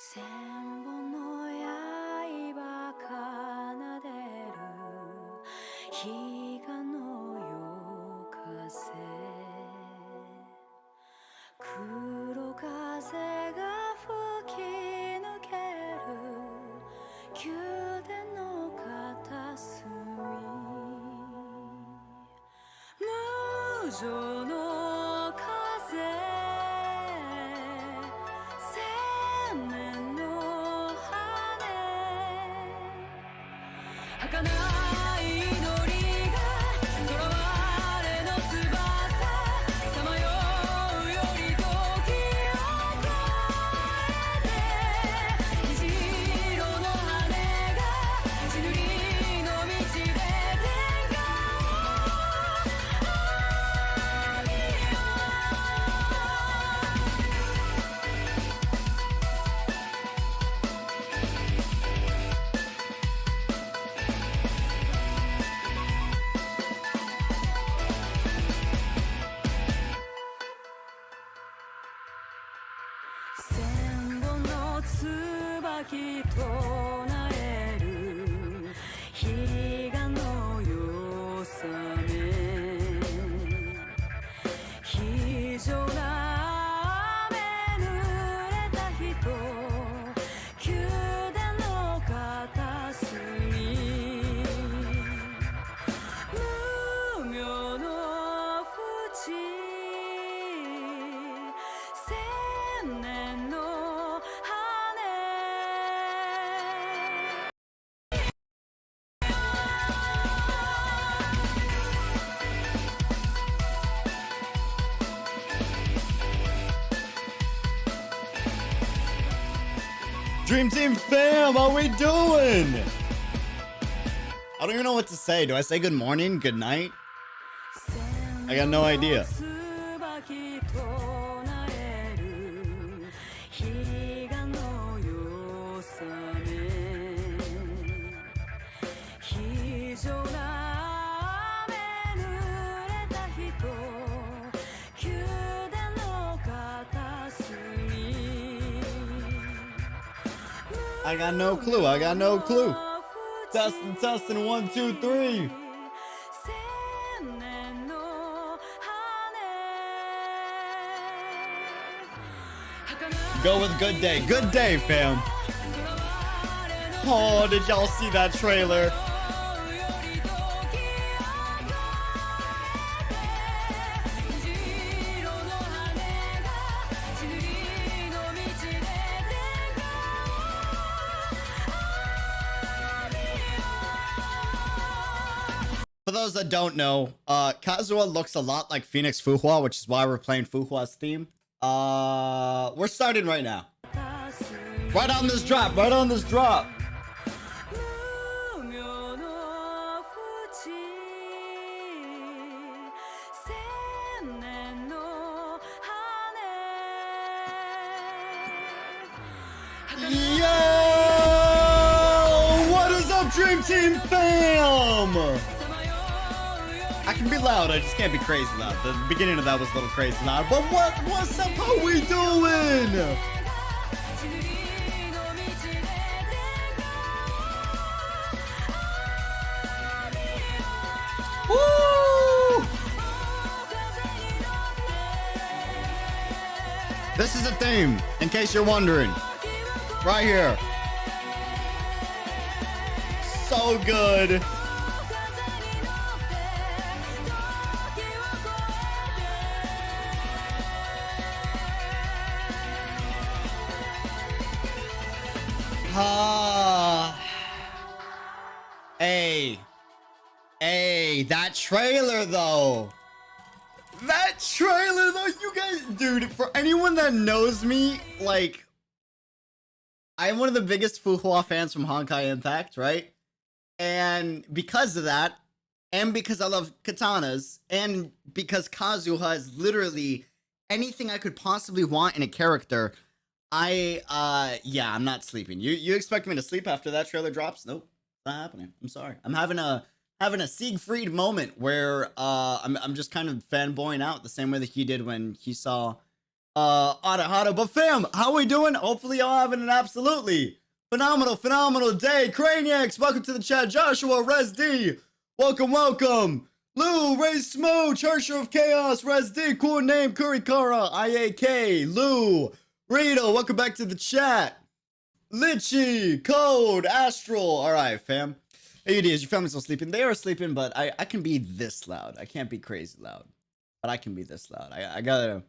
千本の刃奏でる彼岸の夜風黒風が吹き抜ける宮殿の片隅無情の風千年の羽儚い祈りが囚われの翼さまようより時を越えて虹色の羽が血塗りの道で天下を見よ千本の椿唱える彼岸の夜雨非情な雨濡れた人宮殿の片隅無名の淵千年の羽 Dream Team fam, how we doing? I don't even know what to say. Do I say good morning, good night? I got no idea. I got no clue. I got no clue. Testing, testing. 1, 2, 3. Go with good day. Good day, fam. Oh, did y'all see that trailer? For those that don't know, Kazuha looks a lot like Phoenix Fu Hua, which is why we're playing Fu Hua's theme. We're starting right now. Right on this drop, right on this drop. Yo! What is up, Dream Team fam? I can be loud, I just can't be crazy loud. The beginning of that was a little crazy loud. But what's up? How we doing? Woo! This is a theme, in case you're wondering. Right here. So good. Hey, that trailer though. That trailer though, you guys, dude, for anyone that knows me, like, I'm one of the biggest Fu Hua fans from Honkai Impact, right? And because of that, and because I love katanas, and because Kazuha is literally anything I could possibly want in a character, yeah, I'm not sleeping. You expect me to sleep after that trailer drops? Nope, not happening. I'm sorry. I'm having a Siegfried moment where I'm just kind of fanboying out the same way that he did when he saw Hada. But fam, how we doing? Hopefully y'all having an absolutely phenomenal day. Craniacs, welcome to the chat. Joshua, Res D, welcome. Lou, Ray Smo, Church of Chaos, Res D, cool name, Kurikara, IAK, Lou, Rito, welcome back to the chat. Litchi, Code, Astral. All right, fam. Hey, is your family still sleeping? They are sleeping, but I can be this loud. I can't be crazy loud, but I can be this loud. I gotta.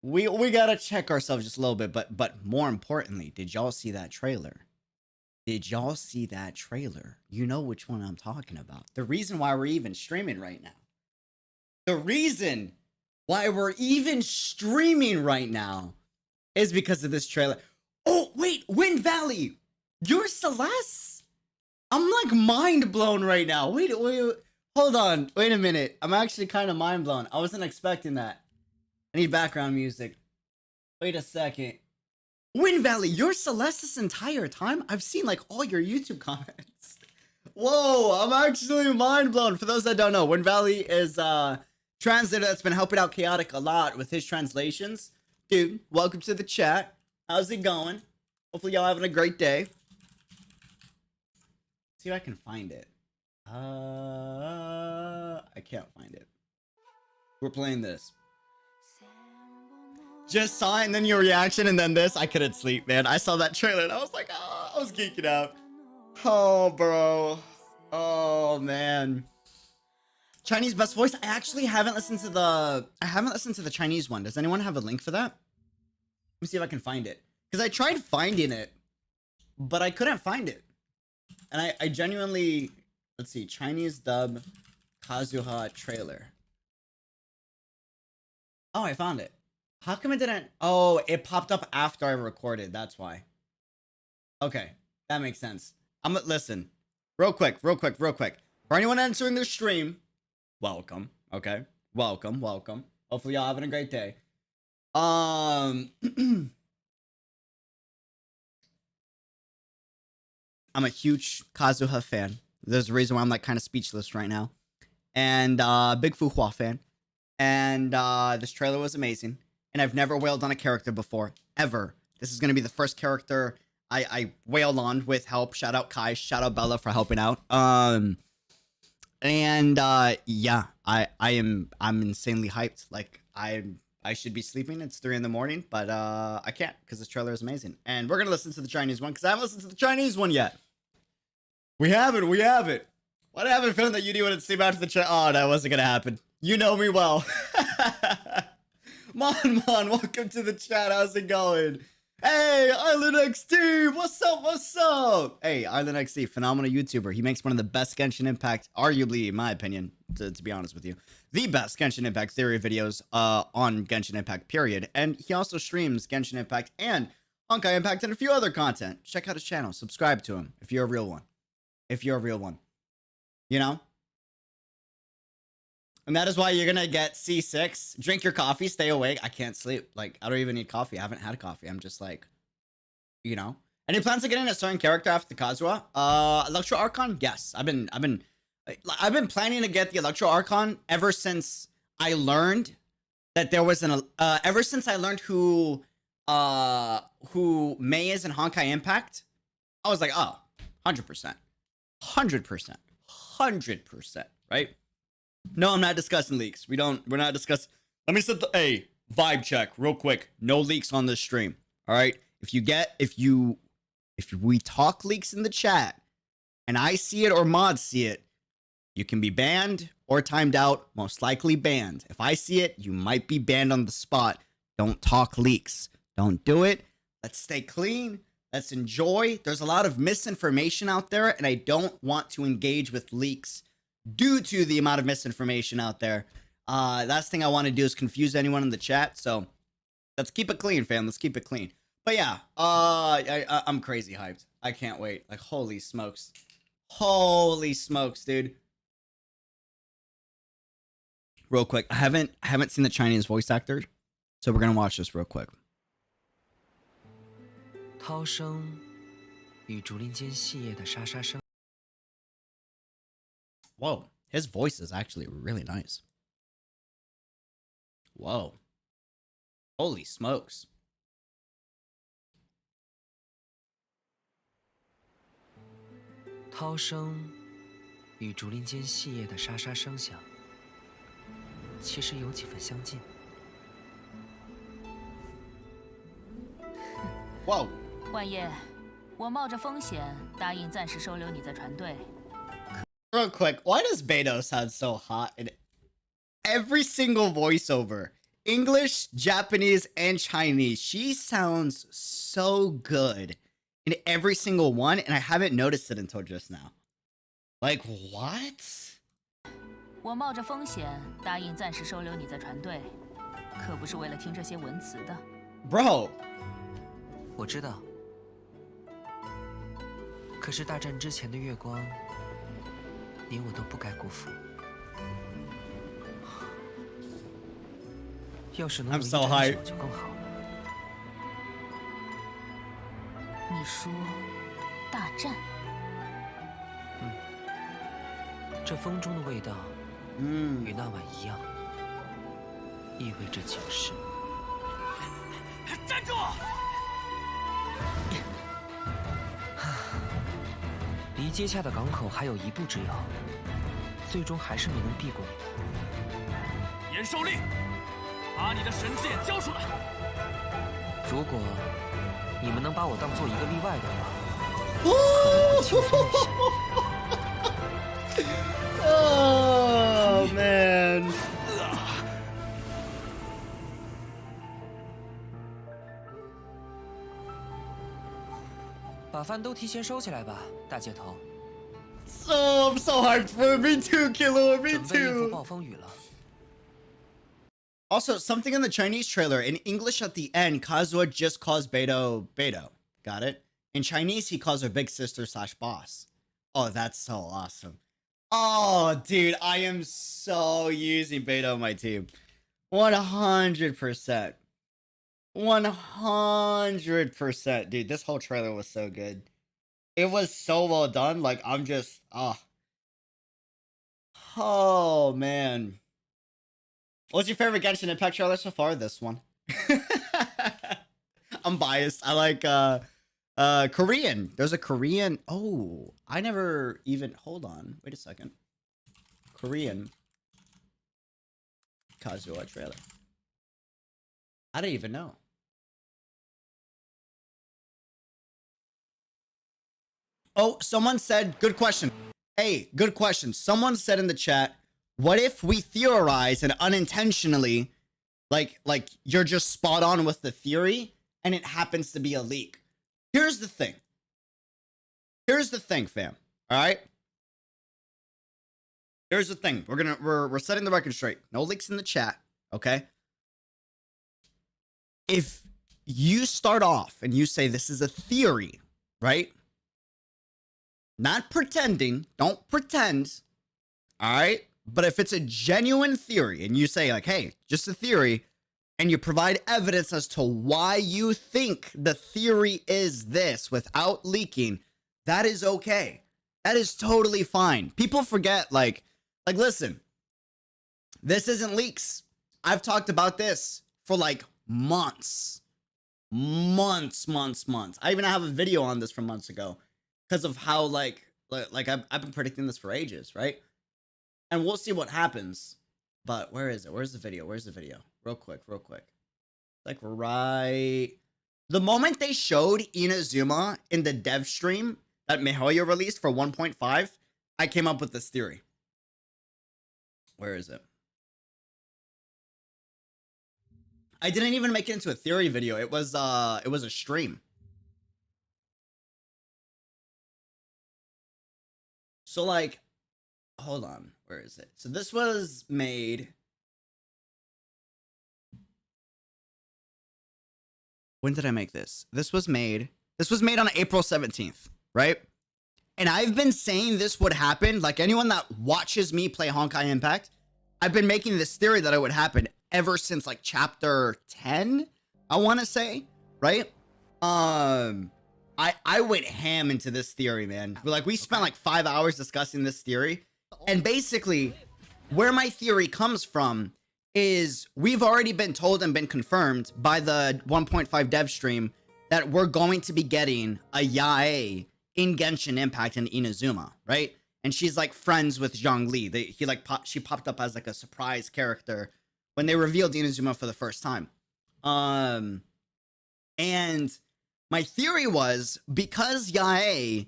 We gotta check ourselves just a little bit, but more importantly, did y'all see that trailer? Did y'all see that trailer? You know which one I'm talking about. The reason why we're even streaming right now. The reason why we're even streaming right now is because of this trailer. Oh, wait, Wind Valley. You're Celeste? I'm like mind blown right now. Wait, hold on. Wait a minute. I'm actually kind of mind blown. I wasn't expecting that. I need background music. Wait a second. Wind Valley, you're Celeste this entire time? I've seen like all your YouTube comments. Whoa, I'm actually mind blown. For those that don't know, Wind Valley is a translator that's been helping out Chaotic a lot with his translations. Dude, welcome to the chat. How's it going? Hopefully y'all having a great day. See if I can find it. I can't find it. We're playing this. Just saw it and then your reaction and then this. I couldn't sleep, man. I saw that trailer and I was like, oh, I was geeking out. Oh, bro. Oh, man. Chinese best voice. I actually haven't listened to the Chinese one. Does anyone have a link for that? Let me see if I can find it. Because I tried finding it, but I couldn't find it. And I genuinely, let's see, Chinese dub Kazuha trailer. Oh, I found it. How come it didn't? Oh, it popped up after I recorded. That's why. Okay, that makes sense. Listen, real quick. For anyone entering the stream, welcome. Okay, welcome. Hopefully y'all having a great day. I'm a huge Kazuha fan. There's a reason why I'm like kind of speechless right now. And big Fu Hua fan. And this trailer was amazing. And I've never wailed on a character before, ever. This is gonna be the first character I wailed on with help. Shout out Kai, shout out Bella for helping out. Yeah, I'm insanely hyped. Like I should be sleeping. It's 3 in the morning, but I can't because this trailer is amazing. And we're gonna listen to the Chinese one because I haven't listened to the Chinese one yet. We have it. Why did I have a feeling that you wouldn't sleep after the chat? Oh, that wasn't gonna happen. You know me well. Mon, welcome to the chat. How's it going? Hey, Island XD, what's up? Hey, Island XD, phenomenal YouTuber. He makes one of the best Genshin Impact, arguably, in my opinion, to be honest with you, the best Genshin Impact theory videos on Genshin Impact, period. And he also streams Genshin Impact and Honkai Impact and a few other content. Check out his channel. Subscribe to him if you're a real one. You know? And that is why you're gonna get C6. Drink your coffee, stay awake. I can't sleep. Like, I don't even need coffee. I haven't had coffee. I'm just like, you know. Any plans to get in a certain character after the Kazuha? Electro Archon? Yes. I've been planning to get the Electro Archon ever since I learned that there was ever since I learned who Mei is in Honkai Impact. I was like, oh, 100%. 100%, right? No, I'm not discussing leaks. We're not discussing. Let me set the vibe check real quick. No leaks on this stream. All right. If we talk leaks in the chat and I see it or mods see it, you can be banned or timed out. Most likely banned. If I see it, you might be banned on the spot. Don't talk leaks. Don't do it. Let's stay clean. Let's enjoy. There's a lot of misinformation out there, and I don't want to engage with leaks due to the amount of misinformation out there. Last thing I want to do is confuse anyone in the chat. So let's keep it clean, fam. Let's keep it clean. But yeah, I'm crazy hyped. I can't wait. Like, holy smokes. Holy smokes, dude. Real quick, I haven't seen the Chinese voice actor, so we're gonna watch this real quick. 涛声与竹林间细叶的沙沙声。 Whoa, his voice is actually really nice. Whoa. Holy smokes. 涛声与竹林间细叶的沙沙声响，其实有几分相近。Whoa. 万叶，我冒着风险答应暂时收留你在船队。 Real quick, why does Beidou sound so hot in every single voiceover? English, Japanese, and Chinese. She sounds so good in every single one, and I haven't noticed it until just now. Like, what? 我冒着风险答应暂时收留你在船队，可不是为了听这些文词的。 Bro. 我知道，可是大战之前的月光，你我都不该辜负。要是能有 I'm 一 so 沾 hyped. 手就更好了。你说大战？这风中的味道，与那晚一样，意味着警示。站住！离接洽的港口还有1步之遥，最终还是没能避过你们。严守令，把你的神之眼交出来！如果你们能把我当做一个例外的话， Oh man. 把饭都提前收起来吧，大姐头。 So I'm so hyped for it. Me too, Killer. Me 准备应付 too. 暴风雨了。 Also, something in the Chinese trailer. In English, at the end, Kazuha just calls Beidou Beidou. Got it? In Chinese, he calls her big sister / boss. Oh, that's so awesome. Oh, dude, I am so using Beidou on my team. 100%. 100%. Dude, this whole trailer was so good. It was so well done. Like, I'm just, oh, man. What's your favorite Genshin Impact trailer so far? This one. I'm biased. I like Korean. There's a Korean. Oh, I never even. Hold on. Wait a second. Korean Kazuha trailer. I didn't even know. Oh, someone said, good question. Hey, good question. Someone said in the chat, what if we theorize and unintentionally, like you're just spot on with the theory and it happens to be a leak? Here's the thing. Here's the thing, fam. All right. Here's the thing. We're setting the record straight. No leaks in the chat. Okay. If you start off and you say this is a theory, right? Not pretending. Don't pretend. All right. But if it's a genuine theory and you say like, hey, just a theory, and you provide evidence as to why you think the theory is this without leaking, that is okay. That is totally fine. People forget, like listen, this isn't leaks. I've talked about this for like months. Months. I even have a video on this from months ago because of how like I've been predicting this for ages, right? And we'll see what happens. But where is it? Where's the video? Where's the video? Real quick. Like right... The moment they showed Inazuma in the dev stream that Mihoyo released for 1.5, I came up with this theory. Where is it? I didn't even make it into a theory video. It was a stream. So like, hold on. Where is it? So this was made. When did I make this? This was made on April 17th, right? And I've been saying this would happen. Like anyone that watches me play Honkai Impact, I've been making this theory that it would happen ever since like chapter 10, I want to say, right? I went ham into this theory, man. We spent like 5 hours discussing this theory. And basically, where my theory comes from is we've already been told and been confirmed by the 1.5 dev stream that we're going to be getting a Yae in Genshin Impact and Inazuma, right? And she's like friends with Zhongli. She popped up as like a surprise character when they revealed Inazuma for the first time. And my theory was because Yae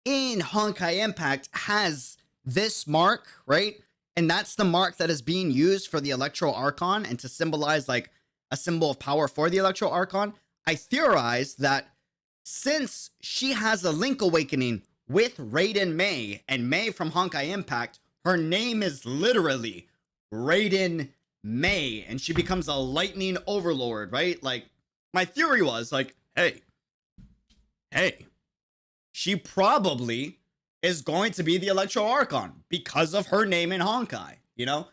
in Honkai Impact has this mark, right? And that's the mark that is being used for the Electro Archon and to symbolize like a symbol of power for the Electro Archon. I theorized that since she has a Link Awakening with Raiden Mei, and Mei from Honkai Impact, her name is literally Raiden Mei, and she becomes a lightning overlord, right? Like, my theory was like, hey, she probably is going to be the Electro Archon because of her name in Honkai, you know?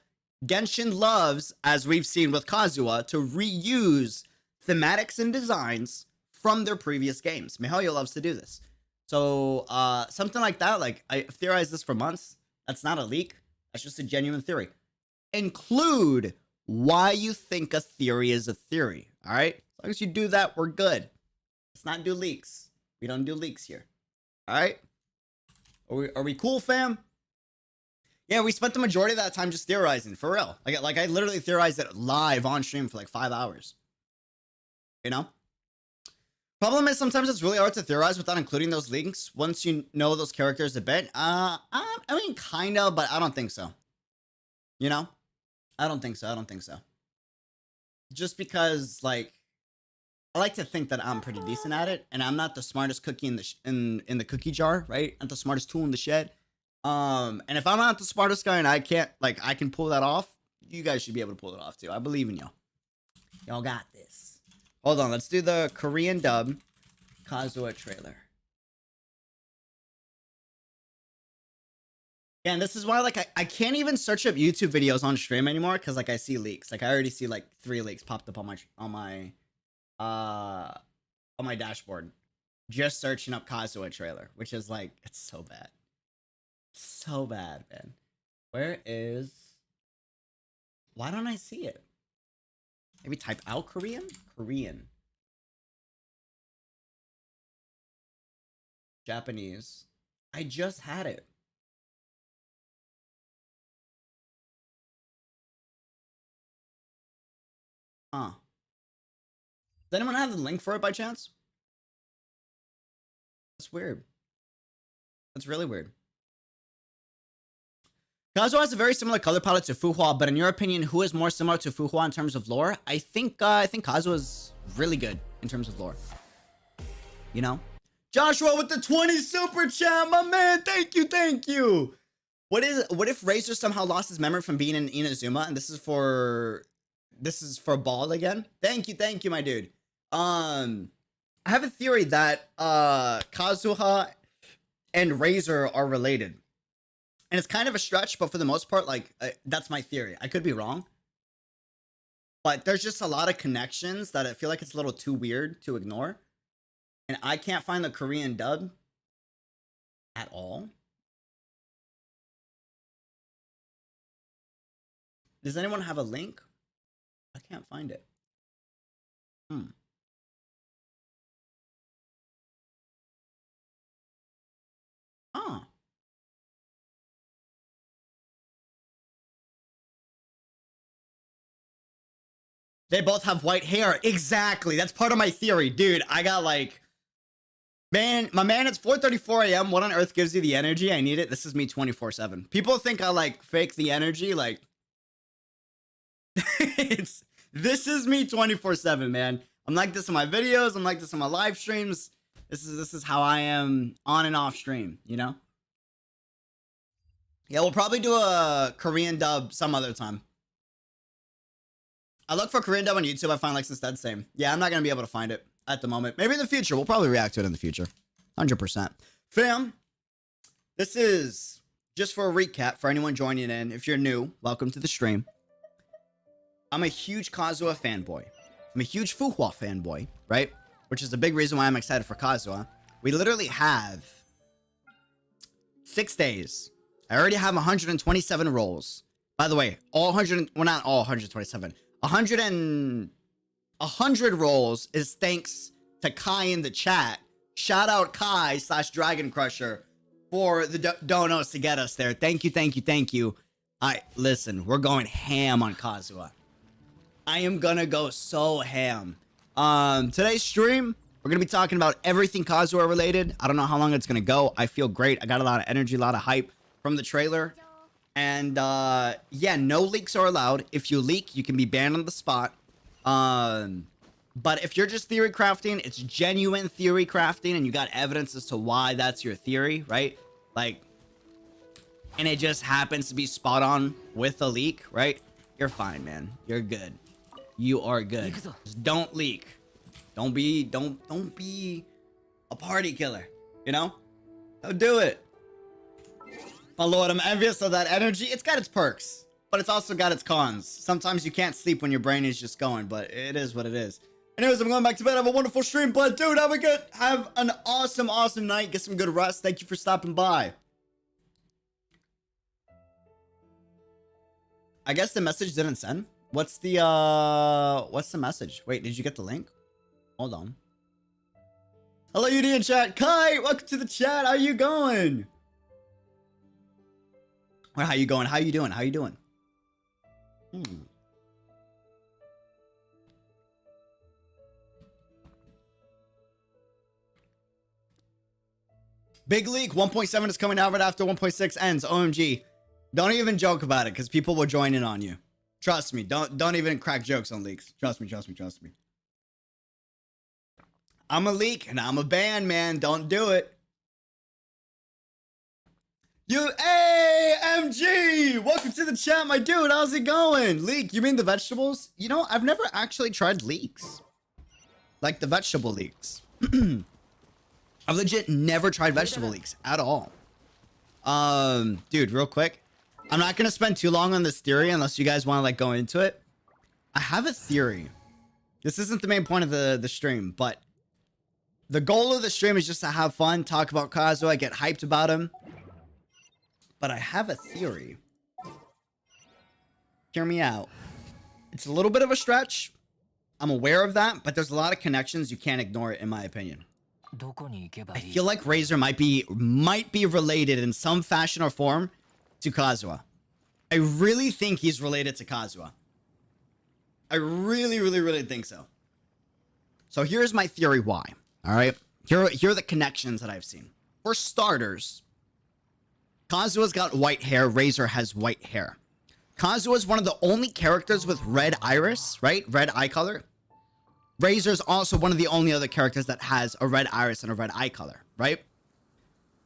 Genshin loves, as we've seen with Kazuha, to reuse thematics and designs from their previous games. Mihayo loves to do this. So, something like that, like, I theorized this for months. That's not a leak. That's just a genuine theory. Include why you think a theory is a theory, all right? As long as you do that, we're good. Let's not do leaks. We don't do leaks here, all right? Are we cool, fam? Yeah, we spent the majority of that time just theorizing, for real. Like I literally theorized it live on stream for like 5 hours. You know? Problem is sometimes it's really hard to theorize without including those links once you know those characters a bit. I mean, kind of, but I don't think so. You know? I don't think so. Just because, like, I like to think that I'm pretty decent at it, and I'm not the smartest cookie in the cookie jar, right? I'm not the smartest tool in the shed. And if I'm not the smartest guy and I can pull that off, you guys should be able to pull it off too. I believe in y'all. Y'all got this. Hold on, let's do the Korean dub Kazuha trailer. Yeah, and this is why, like, I can't even search up YouTube videos on stream anymore because, like, I see leaks. Like, I already see like 3 leaks popped up on my dashboard just searching up Kazuha trailer, which is like, it's so bad. So bad, man. Why don't I see it? Maybe type out Korean? Korean. Japanese. I just had it. Huh. Does anyone have the link for it by chance? That's weird. That's really weird. Kazuha has a very similar color palette to Fu Hua, but in your opinion, who is more similar to Fu Hua in terms of lore? I think Kazuha is really good in terms of lore. You know? Joshua with the 20 super chat, my man. Thank you. What if Razor somehow lost his memory from being in Inazuma and this is for Ball again? Thank you, my dude. I have a theory that Kazuha and Razor are related. And it's kind of a stretch, but for the most part, like, that's my theory. I could be wrong. But there's just a lot of connections that I feel like it's a little too weird to ignore. And I can't find the Korean dub at all. Does anyone have a link? I can't find it. Huh. They both have white hair. Exactly. That's part of my theory. Dude, I got like... Man, my man, it's 4:34 a.m. What on earth gives you the energy? I need it. This is me 24/7. People think I like fake the energy. Like... This is me 24/7, man. I'm like this in my videos. I'm like this in my live streams. This is how I am on and off stream, you know? Yeah, we'll probably do a Korean dub some other time. I look for Korean dub on YouTube. I find Lex instead. Same. Yeah, I'm not going to be able to find it at the moment. Maybe in the future. We'll probably react to it in the future. 100%. Fam, this is just for a recap for anyone joining in. If you're new, welcome to the stream. I'm a huge Kazuha fanboy. I'm a huge Fu Hua fanboy, right? Which is the big reason why I'm excited for Kazuha. We literally have 6 days. I already have 127 rolls. By the way, all 100, well, not all 127, 100 rolls is thanks to Kai in the chat. Shout out Kai / Dragon Crusher for the donos to get us there. Thank you, thank you, thank you. Listen, we're going ham on Kazuha. I am gonna go so ham. Today's stream, we're gonna be talking about everything Kazuha related. I don't know how long it's gonna go. I feel great. I got a lot of energy, a lot of hype from the trailer. And yeah, no leaks are allowed. If you leak, you can be banned on the spot. But if you're just theory crafting, it's genuine theory crafting and you got evidence as to why that's your theory, right? Like, and it just happens to be spot on with a leak, right? You're fine, man. You're good. You are good. Just don't leak. Don't be a party killer, you know? Don't do it. My lord, I'm envious of that energy. It's got its perks, but it's also got its cons. Sometimes you can't sleep when your brain is just going, but it is what it is. Anyways, I'm going back to bed. Have a wonderful stream, but dude, have an awesome, awesome night. Get some good rest. Thank you for stopping by. I guess the message didn't send. What's the message? Wait, did you get the link? Hold on. Hello, UD in chat. Kai, welcome to the chat. How you going? Or how you going? How you doing? How you doing? Big leak 1.7 is coming out right after 1.6 ends. OMG. Don't even joke about it because people will join in on you. Trust me. Don't even crack jokes on leaks. Trust me, trust me, trust me. I'm a leak and I'm a ban, man. Don't do it. AMG! Welcome to the chat, my dude. How's it going? Leek, you mean the vegetables? You know, I've never actually tried leeks. Like the vegetable leeks. I've legit never tried vegetable leeks at all. Dude, real quick. I'm not gonna spend too long on this theory unless you guys want to like go into it. I have a theory. This isn't the main point of the stream, but the goal of the stream is just to have fun, talk about Kazuha, get hyped about him. But I have a theory. Hear me out. It's a little bit of a stretch. I'm aware of that, but there's a lot of connections. You can't ignore it, in my opinion. I feel like Razor might be related in some fashion or form to Kazuha. I really think he's related to Kazuha. I really, really, really think so. So here's my theory why. All right? Here are the connections that I've seen. For starters, Kazuha's got white hair. Razor has white hair. Kazuha is one of the only characters with red iris, right? Red eye color. Razor's also one of the only other characters that has a red iris and a red eye color, right?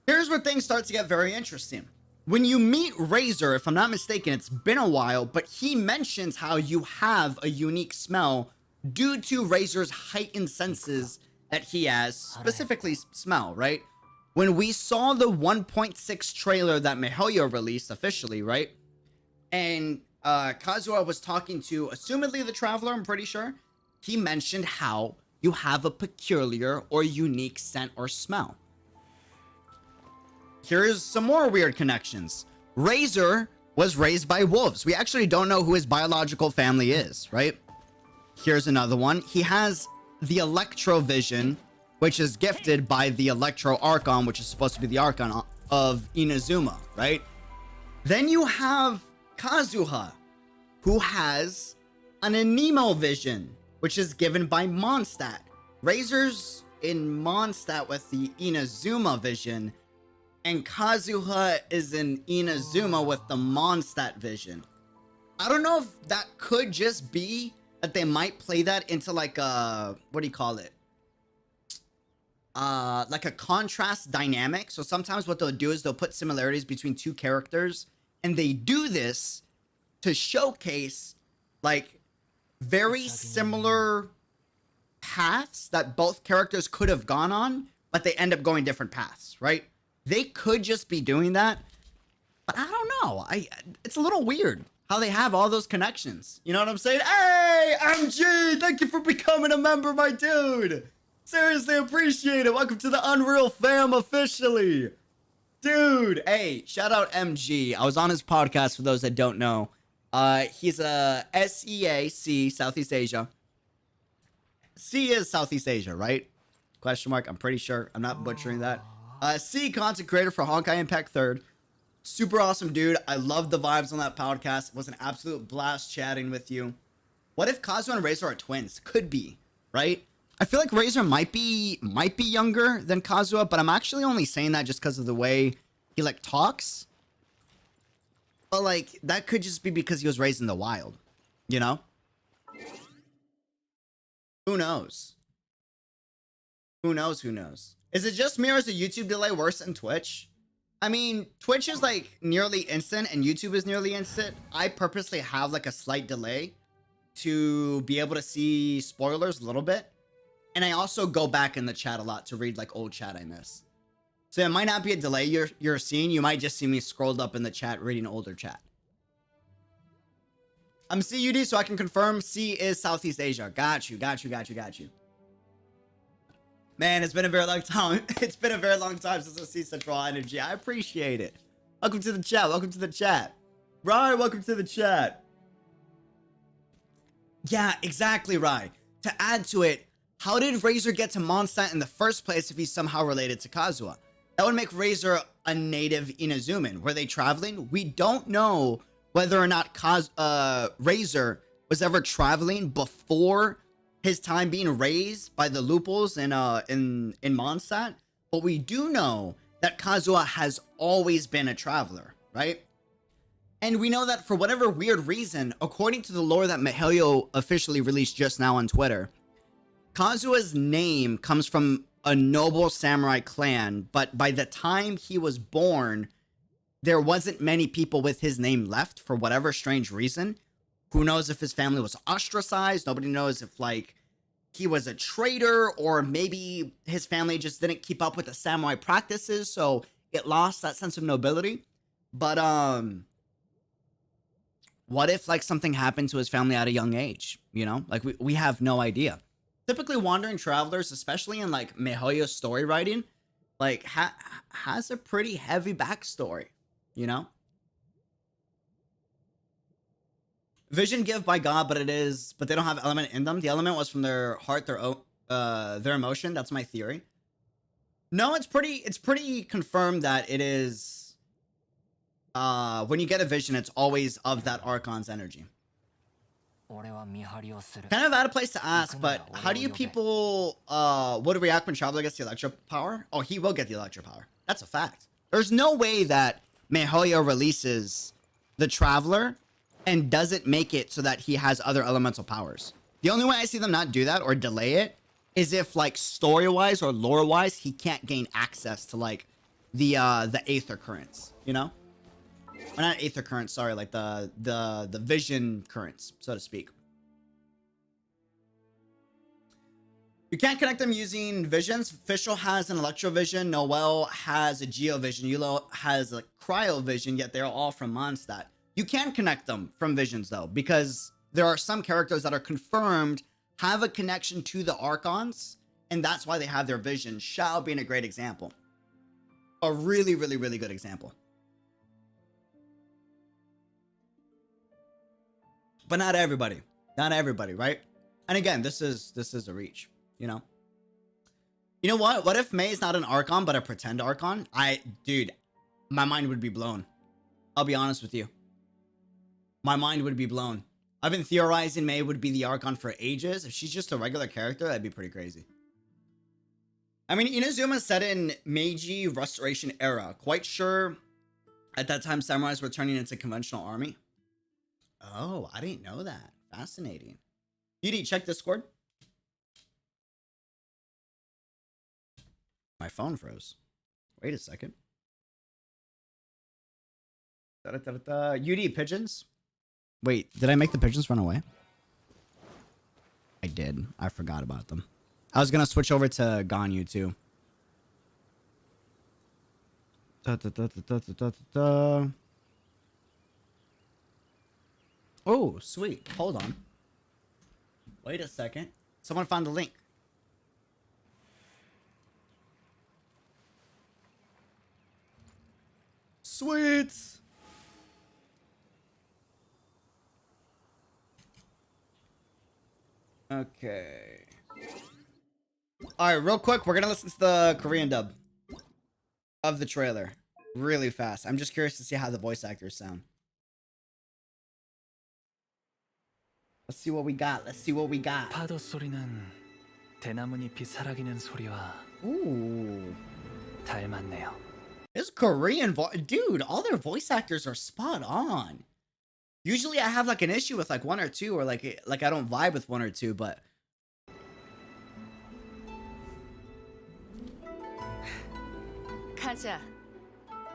Here's where things start to get very interesting. When you meet Razor, if I'm not mistaken, it's been a while, but he mentions how you have a unique smell due to Razor's heightened senses that he has, specifically smell, right? When we saw the 1.6 trailer that Mihoyo released officially, right? And Kazuha was talking to, assumedly the Traveler, I'm pretty sure. He mentioned how you have a peculiar or unique scent or smell. Here's some more weird connections. Razor was raised by wolves. We actually don't know who his biological family is, right? Here's another one. He has the Electro Vision, which is gifted by the Electro Archon, which is supposed to be the Archon of Inazuma, right? Then you have Kazuha, who has an Anemo Vision, which is given by Mondstadt. Razor's in Mondstadt with the Inazuma Vision, and Kazuha is in Inazuma with the Mondstadt Vision. I don't know if that could just be that they might play that into like a, what do you call it? Like a contrast dynamic. So sometimes what they'll do is they'll put similarities between two characters, and they do this to showcase like very similar paths that both characters could have gone on, but they end up going different paths, right? They could just be doing that, but I don't know. It's a little weird how they have all those connections. You know what I'm saying? Hey, MG, thank you for becoming a member, my dude. Seriously appreciate it. Welcome to the Unreal fam officially. Dude, hey, shout out MG. I was on his podcast for those that don't know. He's a SEAC, Southeast Asia. C is Southeast Asia, right? Question mark. I'm pretty sure. I'm not butchering that. C, content creator for Honkai Impact 3rd. Super awesome dude. I love the vibes on that podcast. It was an absolute blast chatting with you. What if Kazuha and Razor are twins? Could be, right? I feel like Razor might be younger than Kazuha, but I'm actually only saying that just because of the way he like talks. But like that could just be because he was raised in the wild, you know? Who knows? Who knows? Who knows? Is it just me or is the YouTube delay worse than Twitch? I mean, Twitch is like nearly instant and YouTube is nearly instant. I purposely have like a slight delay to be able to see spoilers a little bit. And I also go back in the chat a lot to read like old chat I missed. So it might not be a delay you're seeing. You might just see me scrolled up in the chat reading older chat. I'm CUD, so I can confirm C is Southeast Asia. Got you. Man, it's been a very long time. It's been a very long time since I see such raw energy. I appreciate it. Welcome to the chat. Welcome to the chat. Rye, welcome to the chat. Yeah, exactly, Rye. To add to it, how did Razor get to Mondstadt in the first place if he's somehow related to Kazuha? That would make Razor a native Inazuman. Were they traveling? We don't know whether or not Razor was ever traveling before his time being raised by the Lupals in Mondstadt. But we do know that Kazuha has always been a traveler, right? And we know that for whatever weird reason, according to the lore that Mihailo officially released just now on Twitter, Kazuha's name comes from a noble samurai clan, but by the time he was born, there wasn't many people with his name left for whatever strange reason. Who knows if his family was ostracized? Nobody knows if, like, he was a traitor, or maybe his family just didn't keep up with the samurai practices, so it lost that sense of nobility. But, what if, like, something happened to his family at a young age? You know? Like, we have no idea. Typically, wandering travelers, especially in, like, Mihayo's story writing, like, has a pretty heavy backstory, you know? Vision give by God, but they don't have element in them. The element was from their heart, their emotion. That's my theory. No, it's pretty confirmed that it is, when you get a vision, it's always of that Archon's energy. Kind of out of place to ask, but how do you people would react when Traveler gets the electro power? Oh, he will get the electro power. That's a fact. There's no way that Mihailo releases the Traveler and doesn't make it so that he has other elemental powers. The only way I see them not do that or delay it is if, like, story-wise or lore-wise, he can't gain access to, like, the Aether Currents, you know? Or not Aether Currents, sorry, like the Vision Currents, so to speak. You can't connect them using visions. Fischl has an Electrovision, Noel has a Geovision, Yulo has a Cryovision, yet they're all from Mondstadt. You can connect them from visions, though, because there are some characters that are confirmed have a connection to the Archons, and that's why they have their vision. Shao being a great example. A really, really, really good example. But not everybody. Not everybody, right? And again, this is a reach, you know? You know what? What if Mei is not an Archon, but a pretend Archon? Dude, my mind would be blown. I'll be honest with you. My mind would be blown. I've been theorizing Mei would be the Archon for ages. If she's just a regular character, that'd be pretty crazy. I mean, Inazuma set in Meiji Restoration era. Quite sure at that time samurais were turning into conventional army. Oh, I didn't know that. Fascinating. Beauty, check Discord. My phone froze. Wait a second. UD pigeons. Wait, did I make the pigeons run away? I did. I forgot about them. I was gonna switch over to Ganyu too. Oh, sweet. Hold on. Wait a second. Someone found the link. Sweet. Okay. Alright, real quick, we're gonna listen to the Korean dub of the trailer. Really fast. I'm just curious to see how the voice actors sound. Let's see what we got. Let's see what we got. 파도 소리는 대나무잎이 살아기는 소리와 Ooh. 닮았네요. This Korean voice, dude, all their voice actors are spot on. Usually I have like an issue with like one or two, or like I don't vibe with one or two, but 가자.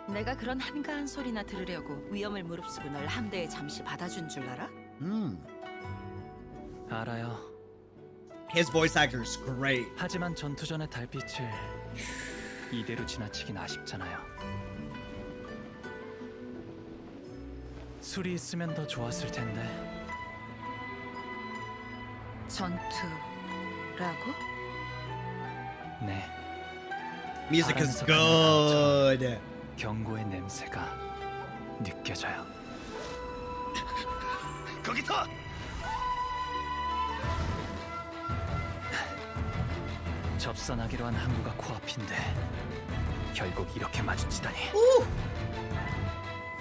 내가 그런 한가한 소리나 들으려고 위험을 무릅쓰고 널 함대에 잠시 받아준 줄 알아? 알아요. his voice actor is great. 하지만 전투 전의 달빛을 이대로 지나치긴 아쉽잖아요. 술이 있으면 더 좋았을 텐데. 전투라고? 네. Music is 바람에서 good. 경고의 냄새가 느껴져요. 거기서! 접선하기로 한 항구가 코앞인데 결국 이렇게 마주치다니.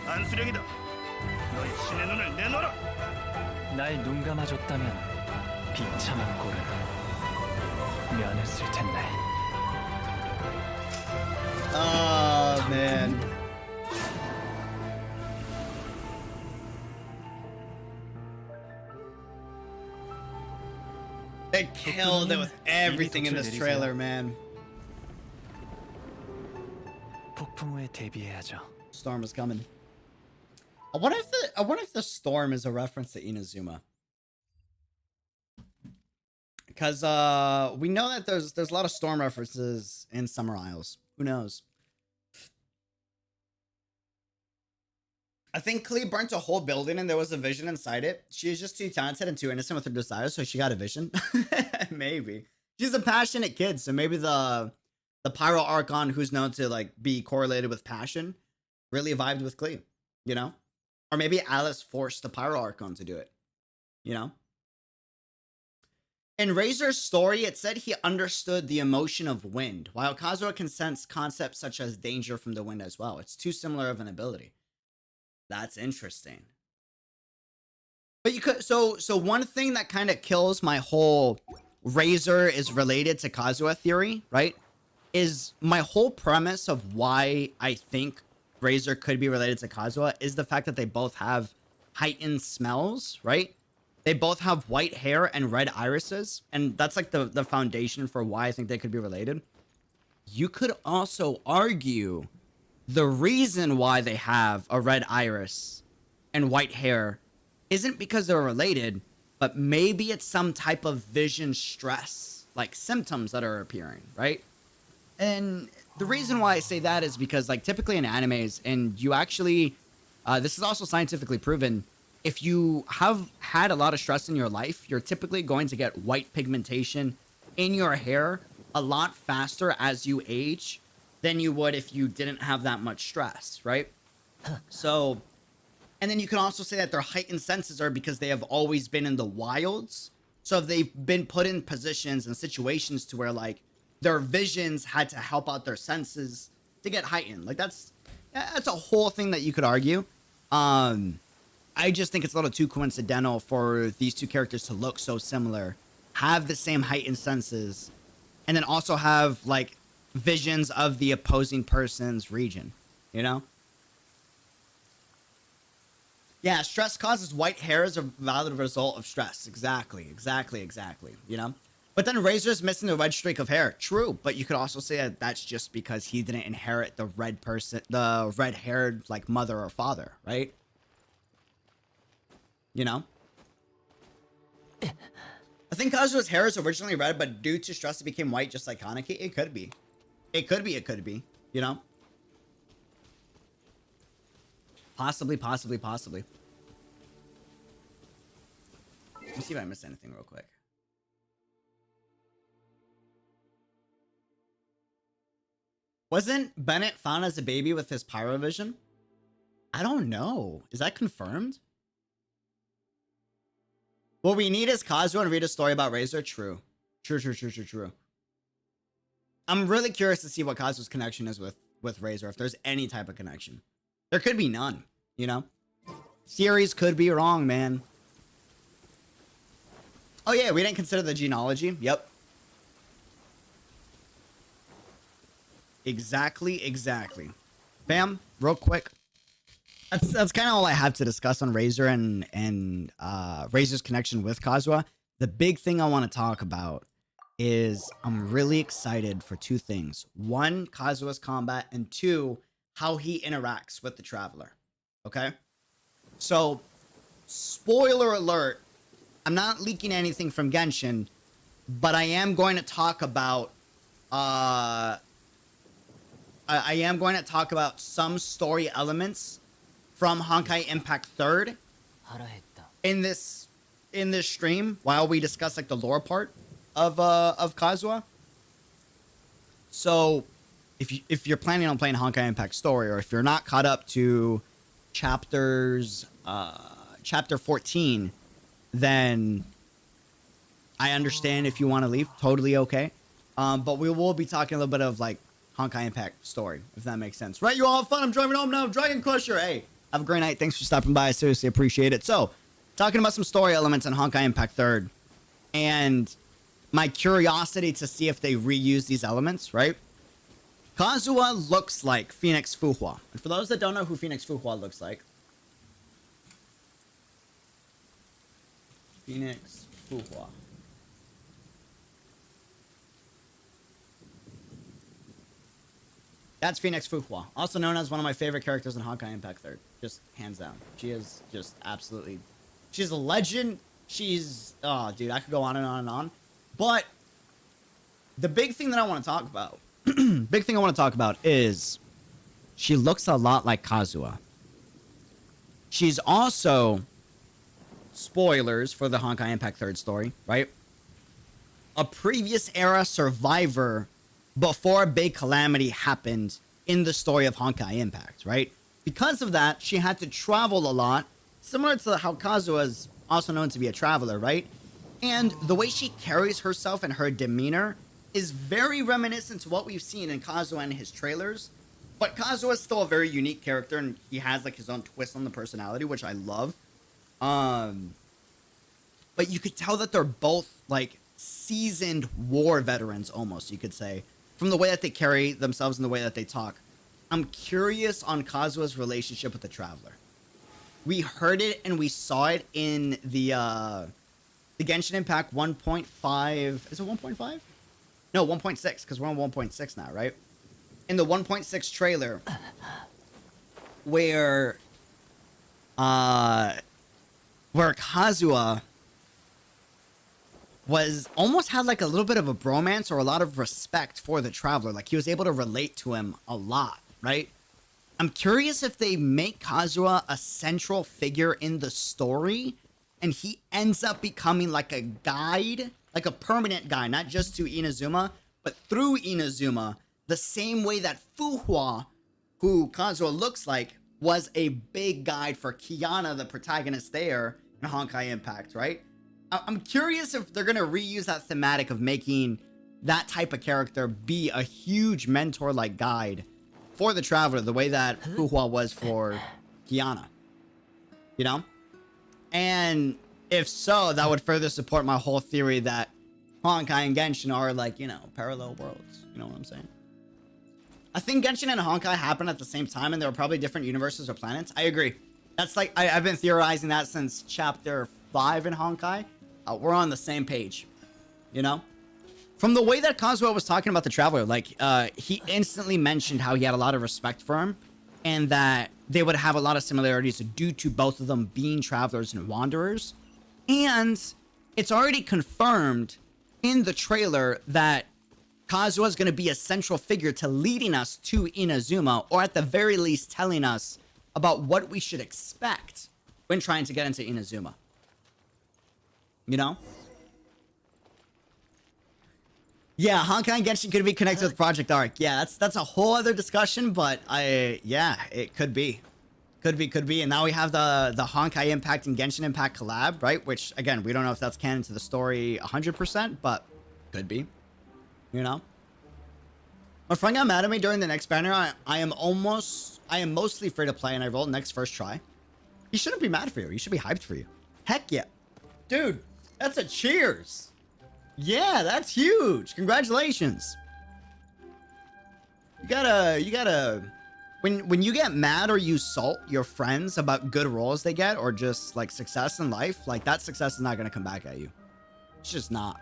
안수령이다. 너의 신의 눈을 내놔라. 날 눈 감아줬다면 비참한 꼴을 면했을 텐데. Oh man. They killed it with everything in this trailer, man. 폭풍 후에 대비해야죠. Storm is coming. I wonder if the storm is a reference to Inazuma. Because we know that there's a lot of storm references in Summer Isles. Who knows? I think Klee burnt a whole building and there was a vision inside it. She is just too talented and too innocent with her desires, so she got a vision. Maybe. She's a passionate kid, so maybe the Pyro Archon, who's known to like be correlated with passion, really vibed with Klee, you know? Or maybe Alice forced the Pyro Archon to do it, you know? In Razor's story, it said he understood the emotion of wind, while Kazuha can sense concepts such as danger from the wind as well. It's too similar of an ability. That's interesting. But you could so one thing that kind of kills my whole Razor is related to Kazuha theory, right? Is my whole premise of why I think Razor could be related to Kazuha is the fact that they both have heightened smells, right? They both have white hair and red irises, and that's like the foundation for why I think they could be related. You could also argue the reason why they have a red iris and white hair isn't because they're related, but maybe it's some type of vision stress, like symptoms that are appearing, right? And the reason why I say that is because, like, typically in animes, and you actually, this is also scientifically proven, if you have had a lot of stress in your life, you're typically going to get white pigmentation in your hair a lot faster as you age than you would if you didn't have that much stress, right? So, and then you can also say that their heightened senses are because they have always been in the wilds. So they've been put in positions and situations to where, like, their visions had to help out their senses to get heightened. Like, that's a whole thing that you could argue. I just think it's a little too coincidental for these two characters to look so similar, have the same heightened senses, and then also have, like, visions of the opposing person's region, you know? Yeah, stress causes white hair as a valid result of stress. Exactly, you know? But then Razor's missing the red streak of hair. True, but you could also say that that's just because he didn't inherit the red-haired, like, mother or father, right? You know? I think Kazuha's hair is originally red, but due to stress it became white just like Kaneki. It could be. It could be, you know? Possibly. Let me see if I missed anything real quick. Wasn't Bennett found as a baby with his pyrovision? I don't know. Is that confirmed? What we need is Kazuha and read a story about Razor. True. True. I'm really curious to see what Kazuha's connection is with Razor, if there's any type of connection. There could be none, you know? Theories could be wrong, man. Oh yeah, we didn't consider the genealogy. Yep. Exactly. Bam, real quick. That's kind of all I have to discuss on Razor and Razor's connection with Kazuha. The big thing I want to talk about is I'm really excited for two things. One, Kazuha's combat, and two, how he interacts with the Traveler. Okay? So, spoiler alert, I'm not leaking anything from Genshin, but I am going to talk about I am going to talk about some story elements from Honkai Impact 3rd in this stream while we discuss like the lore part of Kazuha. So if you're planning on playing Honkai Impact story, or if you're not caught up to chapter 14, then I understand if you want to leave, totally okay. But we will be talking a little bit of like Honkai Impact story, if that makes sense. Right, you all have fun. I'm driving home now. Dragon Crusher. Hey, have a great night. Thanks for stopping by. I seriously appreciate it. So, talking about some story elements in Honkai Impact 3rd, and my curiosity to see if they reuse these elements, right? Kazuha looks like Phoenix Fu Hua. And for those that don't know who Phoenix Fu Hua looks like, Phoenix Fu Hua. That's Phoenix Fu Hua, also known as one of my favorite characters in Honkai Impact 3rd. Just hands down. She is just absolutely... She's a legend. She's... Oh, dude, I could go on and on and on. But the big thing that I want to talk about... big thing I want to talk about is she looks a lot like Kazuha. She's also... Spoilers for the Honkai Impact 3rd story, right? A previous era survivor before a big calamity happened in the story of Honkai Impact, right? Because of that, she had to travel a lot, similar to how Kazuha is also known to be a traveler, right? And the way she carries herself and her demeanor is very reminiscent to what we've seen in Kazuha and his trailers. But Kazuha is still a very unique character, and he has like his own twist on the personality, which I love. But you could tell that they're both like seasoned war veterans, almost, you could say, from the way that they carry themselves and the way that they talk. I'm curious on Kazuha's relationship with the Traveler. We heard it and we saw it in the Genshin Impact 1.5. Is it 1.5? No, 1.6, because we're on 1.6 now, right? In the 1.6 trailer, where Kazuha was almost had like a little bit of a bromance or a lot of respect for the Traveler. Like he was able to relate to him a lot, right? I'm curious if they make Kazuha a central figure in the story and he ends up becoming like a guide, like a permanent guide, not just to Inazuma, but through Inazuma, the same way that Fu Hua, who Kazuha looks like, was a big guide for Kiana, the protagonist there in Honkai Impact, right? I'm curious if they're going to reuse that thematic of making that type of character be a huge mentor-like guide for the Traveler, the way that Fu Hua was for Kiana. You know? And if so, that would further support my whole theory that Honkai and Genshin are like, you know, parallel worlds. You know what I'm saying? I think Genshin and Honkai happened at the same time and there were probably different universes or planets. I agree. That's like, I've been theorizing that since chapter 5 in Honkai. We're on the same page, you know? From the way that Kazuha was talking about the Traveler, like, he instantly mentioned how he had a lot of respect for him and that they would have a lot of similarities due to both of them being Travelers and Wanderers. And it's already confirmed in the trailer that Kazuha is going to be a central figure to leading us to Inazuma, or at the very least telling us about what we should expect when trying to get into Inazuma. You know? Yeah, Honkai and Genshin could be connected with Project Arc. Yeah, that's a whole other discussion, but yeah, it could be. Could be, could be. And now we have the Honkai Impact and Genshin Impact collab, right? Which, again, we don't know if that's canon to the story 100%, but could be. You know? My friend got mad at me during the next banner. I am mostly free to play, and I rolled next first try. He shouldn't be mad for you. He should be hyped for you. Heck yeah. Dude, that's a cheers. Yeah, that's huge. Congratulations. You gotta... When you get mad or you salt your friends about good rolls they get or just like success in life, like that success is not gonna come back at you. It's just not,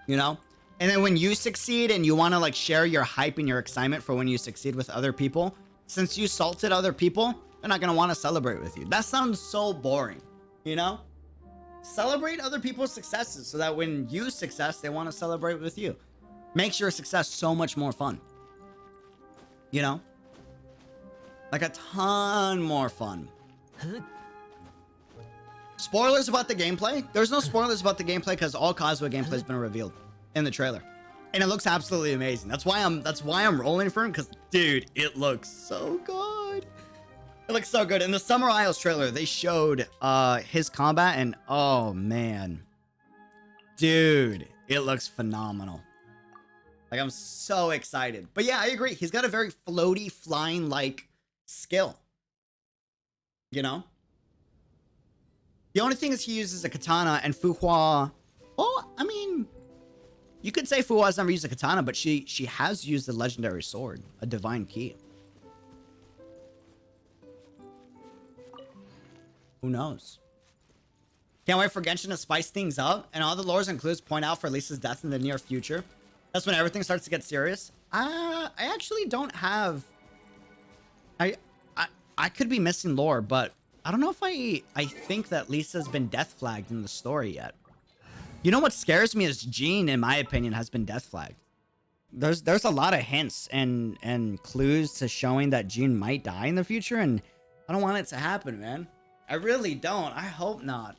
you know? And then when you succeed and you want to like share your hype and your excitement for when you succeed with other people, since you salted other people, they're not gonna want to celebrate with you. That sounds so boring, you know? Celebrate other people's successes so that when you success, they want to celebrate with you. Makes your success so much more fun. You know? Like a ton more fun. Spoilers about the gameplay? There's no spoilers about the gameplay because all Kazuha gameplay has been revealed in the trailer. And it looks absolutely amazing. That's why I'm rolling for him, because dude, it looks so good. It looks so good. In the Summer Isles trailer, they showed his combat and oh man. Dude, it looks phenomenal. Like I'm so excited. But yeah, I agree. He's got a very floaty, flying like skill, you know. The only thing is he uses a katana and Fu Hua. Oh, I mean, you could say Fu Hua's never used a katana, but she has used the legendary sword, a divine key. Who knows? Can't wait for Genshin to spice things up, and all the lores and clues point out for Lisa's death in the near future. That's when everything starts to get serious. I actually don't have. I could be missing lore, but I don't know if I think that Lisa's been death flagged in the story yet. You know what scares me is Jean, in my opinion, has been death flagged. There's a lot of hints and clues to showing that Jean might die in the future, and I don't want it to happen, man. I really don't. I hope not.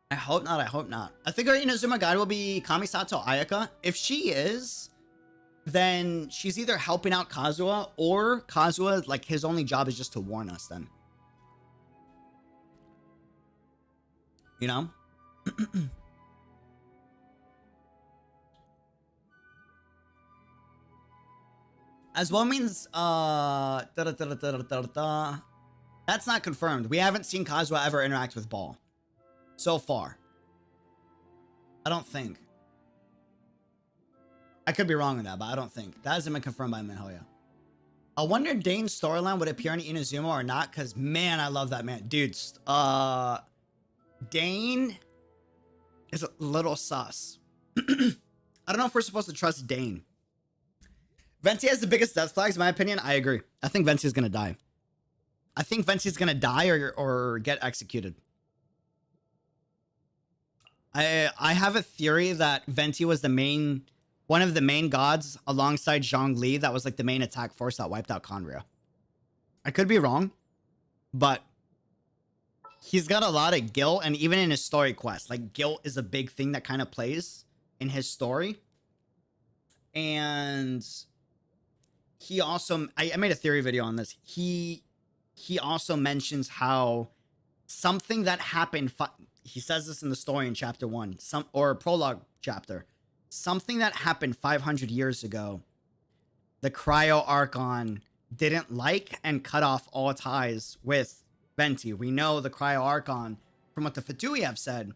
I hope not. I hope not. I think our Inazuma guide will be Kamisato Ayaka. If she is, then she's either helping out Kazuha or Kazuha, like his only job is just to warn us then. You know? As well means, that's not confirmed. We haven't seen Kazuha ever interact with Ball. So far. I don't think. I could be wrong on that, but I don't think. That hasn't been confirmed by Mihoyo. I wonder if Dane's storyline would appear in Inazuma or not, because, man, I love that man. Dude, Dane is a little sus. I don't know if we're supposed to trust Dane. Venti has the biggest death flags, in my opinion. I agree. I think Venti is going to die. I think Venti is going to die or get executed. I have a theory that Venti was one of the main gods alongside Zhongli that was like the main attack force that wiped out Conria. I could be wrong, but he's got a lot of guilt, and even in his story quest, like guilt is a big thing that kind of plays in his story. And he also, I made a theory video on this. He also mentions how something that happened, he says this in the story in chapter 1, or prologue chapter. Something that happened 500 years ago, the Cryo Archon didn't like and cut off all ties with Venti. We know the Cryo Archon, from what the Fatui have said,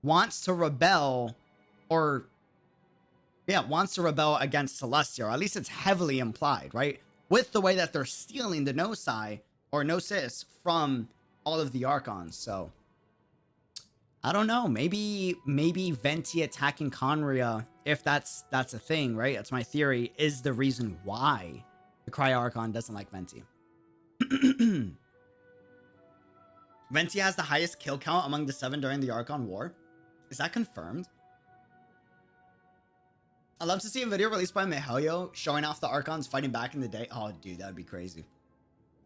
wants to rebel, wants to rebel against Celestia, or at least it's heavily implied, right? With the way that they're stealing the Nosai, or Gnosis, from all of the Archons, so I don't know. Maybe Venti attacking Conria, if that's a thing, right? That's my theory, is the reason why the Cryo Archon doesn't like Venti. Venti has the highest kill count among the 7 during the Archon War. Is that confirmed? I'd love to see a video released by Mihoyo showing off the Archons fighting back in the day. Oh, dude, that'd be crazy.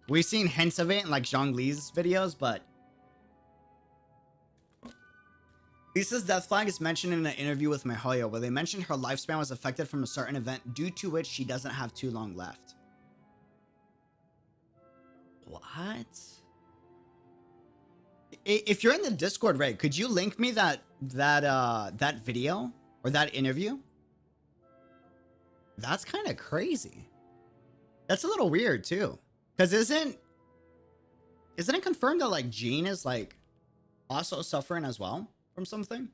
We've seen hints of it in like Zhongli's videos, but Lisa's death flag is mentioned in an interview with Mihoyo, where they mentioned her lifespan was affected from a certain event due to which she doesn't have too long left. What? If you're in the Discord, Ray, could you link me that video or that interview? That's kind of crazy. That's a little weird too, because isn't it confirmed that like Jean is like also suffering as well from something?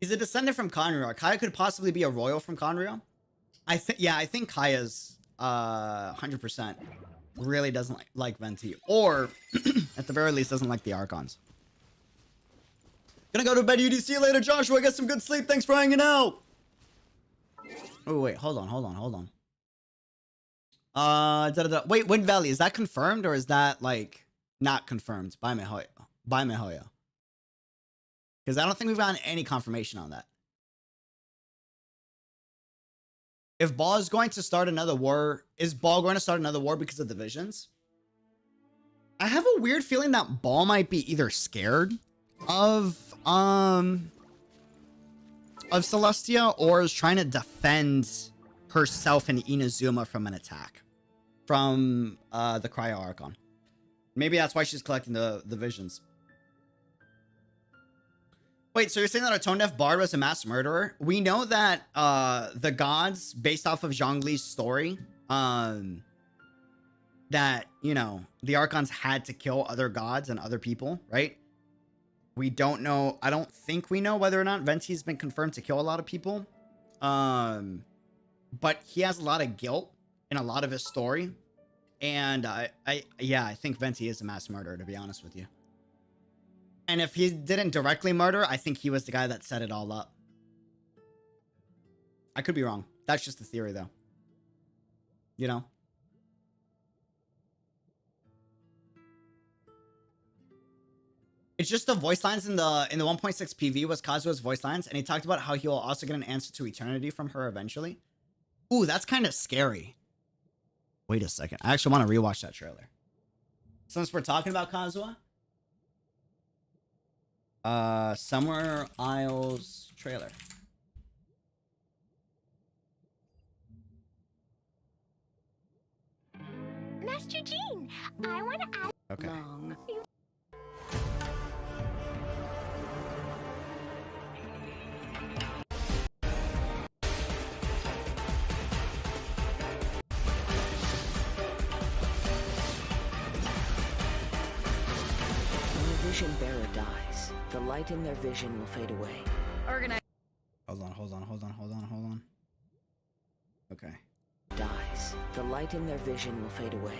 He's a descendant from Conryo. Kaya could possibly be a royal from Conryo. I think Kaya's 100% really doesn't like Venti, or at the very least doesn't like the Archons. Gonna go to bed, UD. See you later, Joshua. Get some good sleep. Thanks for hanging out. Oh wait, hold on. Wait, Wind Valley, is that confirmed or is that like not confirmed by Mihoyo? Because I don't think we've gotten any confirmation on that. If Ball is going to start another war, is Ball going to start another war because of the visions? I have a weird feeling that Ball might be either scared of Celestia or is trying to defend herself and Inazuma from an attack from the Cryo Archon. Maybe that's why she's collecting the visions. Wait, so you're saying that a tone-deaf bard was a mass murderer? We know that the gods, based off of Zhongli's story, that, you know, the Archons had to kill other gods and other people, right? We don't know. I don't think we know whether or not Venti's been confirmed to kill a lot of people. But he has a lot of guilt in a lot of his story. And I think Venti is a mass murderer, to be honest with you. And if he didn't directly murder, I think he was the guy that set it all up. I could be wrong. That's just a theory, though. You know? It's just the voice lines in the 1.6 PV was Kazuha's voice lines, and he talked about how he will also get an answer to eternity from her eventually. Ooh, that's kind of scary. Wait a second. I actually want to rewatch that trailer. Since we're talking about Kazuha. Summer Isles trailer. Master Jean, I want to ask. Okay. Long. When the vision bearer dies, the light in their vision will fade away. Organize. Hold on. Okay. Dies, the light in their vision will fade away.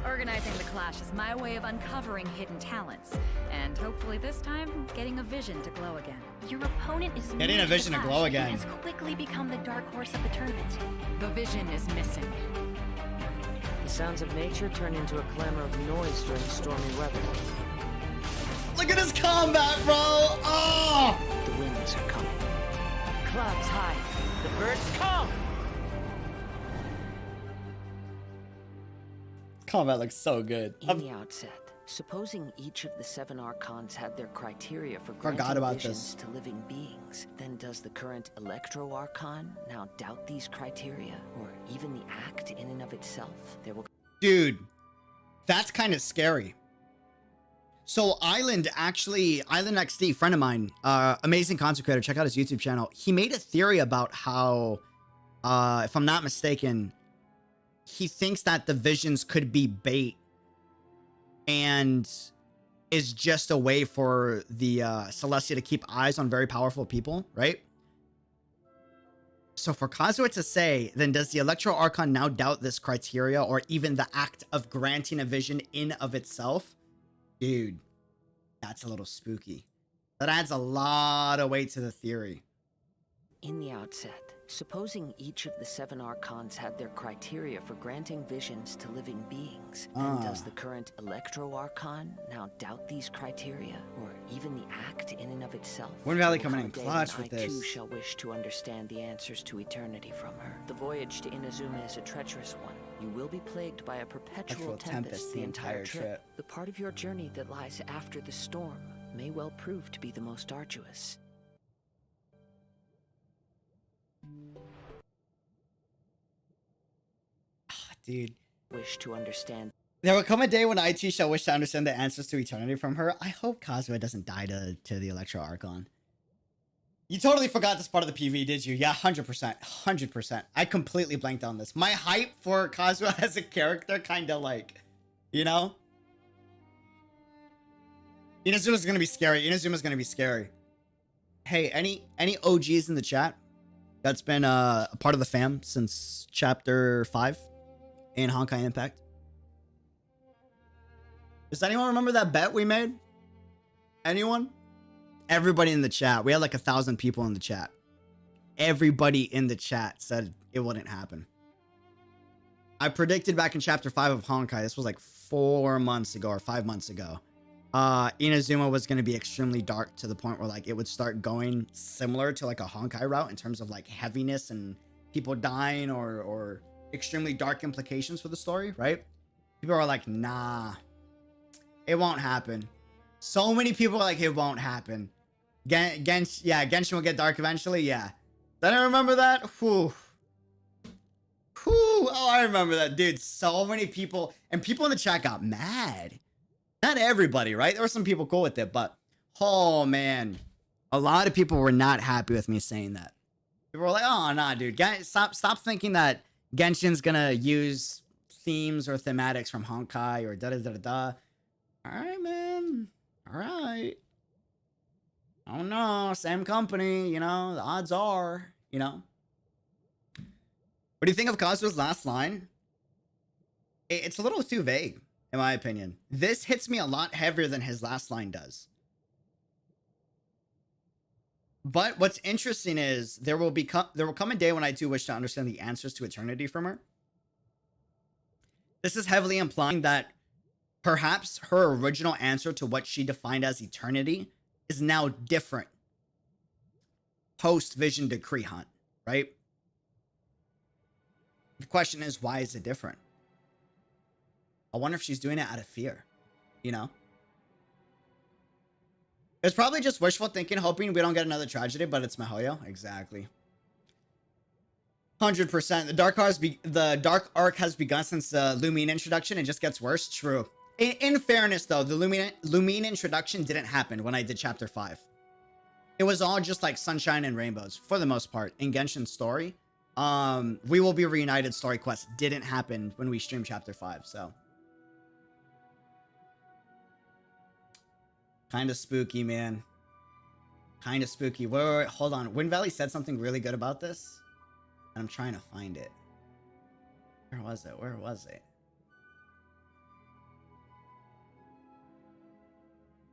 Organizing the clash is my way of uncovering hidden talents, and hopefully this time, getting a vision to glow again. Your opponent is Getting new a vision to the glow clash again. and has quickly become the dark horse of the tournament. The vision is missing. The sounds of nature turn into a clamor of noise during stormy weather. Look at his combat, bro! Oh! The winds are coming. Clouds high. The birds come! Combat looks so good. In the outset, supposing each of the 7 Archons had their criteria for Forgot granting about visions this. to living beings, then does the current Electro Archon now doubt these criteria, or even the act in and of itself? There will... Dude, that's kind of scary. So Island XD, friend of mine, amazing content creator, check out his YouTube channel. He made a theory about how, if I'm not mistaken, he thinks that the visions could be bait and is just a way for the Celestia to keep eyes on very powerful people, right? So for Kazuha to say, then does the Electro Archon now doubt this criteria or even the act of granting a vision in of itself? Dude, that's a little spooky. That adds a lot of weight to the theory. In the outset, supposing each of the 7 Archons had their criteria for granting visions to living beings, then does the current Electro Archon now doubt these criteria, or even the act in and of itself? Wind Valley There will coming in come a day clutch when with I too this. shall wish to understand the answers to eternity from her. The voyage to Inazuma is a treacherous one. You will be plagued by a perpetual tempest the entire trip. The part of your journey that lies after the storm. may well prove to be the most arduous. Dude. Wish to understand. There will come a day when I too shall wish to understand the answers to eternity from her. I hope Kazuha doesn't die to the Electro Archon. You totally forgot this part of the PV, did you? Yeah, 100%. 100%. I completely blanked on this. My hype for Kazuha as a character kind of like, you know? Inazuma's gonna be scary. Inazuma's gonna be scary. Hey, any OGs in the chat that's been a part of the fam since chapter 5 in Honkai Impact? Does anyone remember that bet we made? Anyone? Everybody in the chat. We had like 1,000 people in the chat. Everybody in the chat said it wouldn't happen. I predicted back in chapter 5 of Honkai, this was like 4 months ago or 5 months ago, Inazuma was going to be extremely dark to the point where like it would start going similar to like a Honkai route in terms of like heaviness and people dying or extremely dark implications for the story, right? People are like, nah, it won't happen. So many people are like, it won't happen. Genshin will get dark eventually. Yeah. Then I remember that. Whew. Oh, I remember that, dude. So many people, and people in the chat got mad. Not everybody, right? There were some people cool with it, but oh man, a lot of people were not happy with me saying that. People were like, oh, nah, dude. Stop thinking that Genshin's gonna use themes or thematics from Honkai or da-da-da-da-da. All right, man. All right. I don't know. Same company, you know. The odds are, you know. What do you think of Kazuha's last line? It's a little too vague, in my opinion. This hits me a lot heavier than his last line does. But what's interesting is there will come a day when I do wish to understand the answers to eternity from her. This is heavily implying that perhaps her original answer to what she defined as eternity is now different post Vision Decree Hunt, right? The question is, why is it different? I wonder if she's doing it out of fear, you know? It's probably just wishful thinking, hoping we don't get another tragedy, but it's Mihoyo. Exactly. 100%. The dark arc has begun since the Lumine introduction. It just gets worse. True. In fairness, though, the Lumine introduction didn't happen when I did chapter 5. It was all just like sunshine and rainbows for the most part. In Genshin's story, We Will Be Reunited story quest didn't happen when we streamed chapter 5, so. Kind of spooky, man. Kind of spooky. Wait, hold on. Wind Valley said something really good about this. And I'm trying to find it. Where was it? Where was it?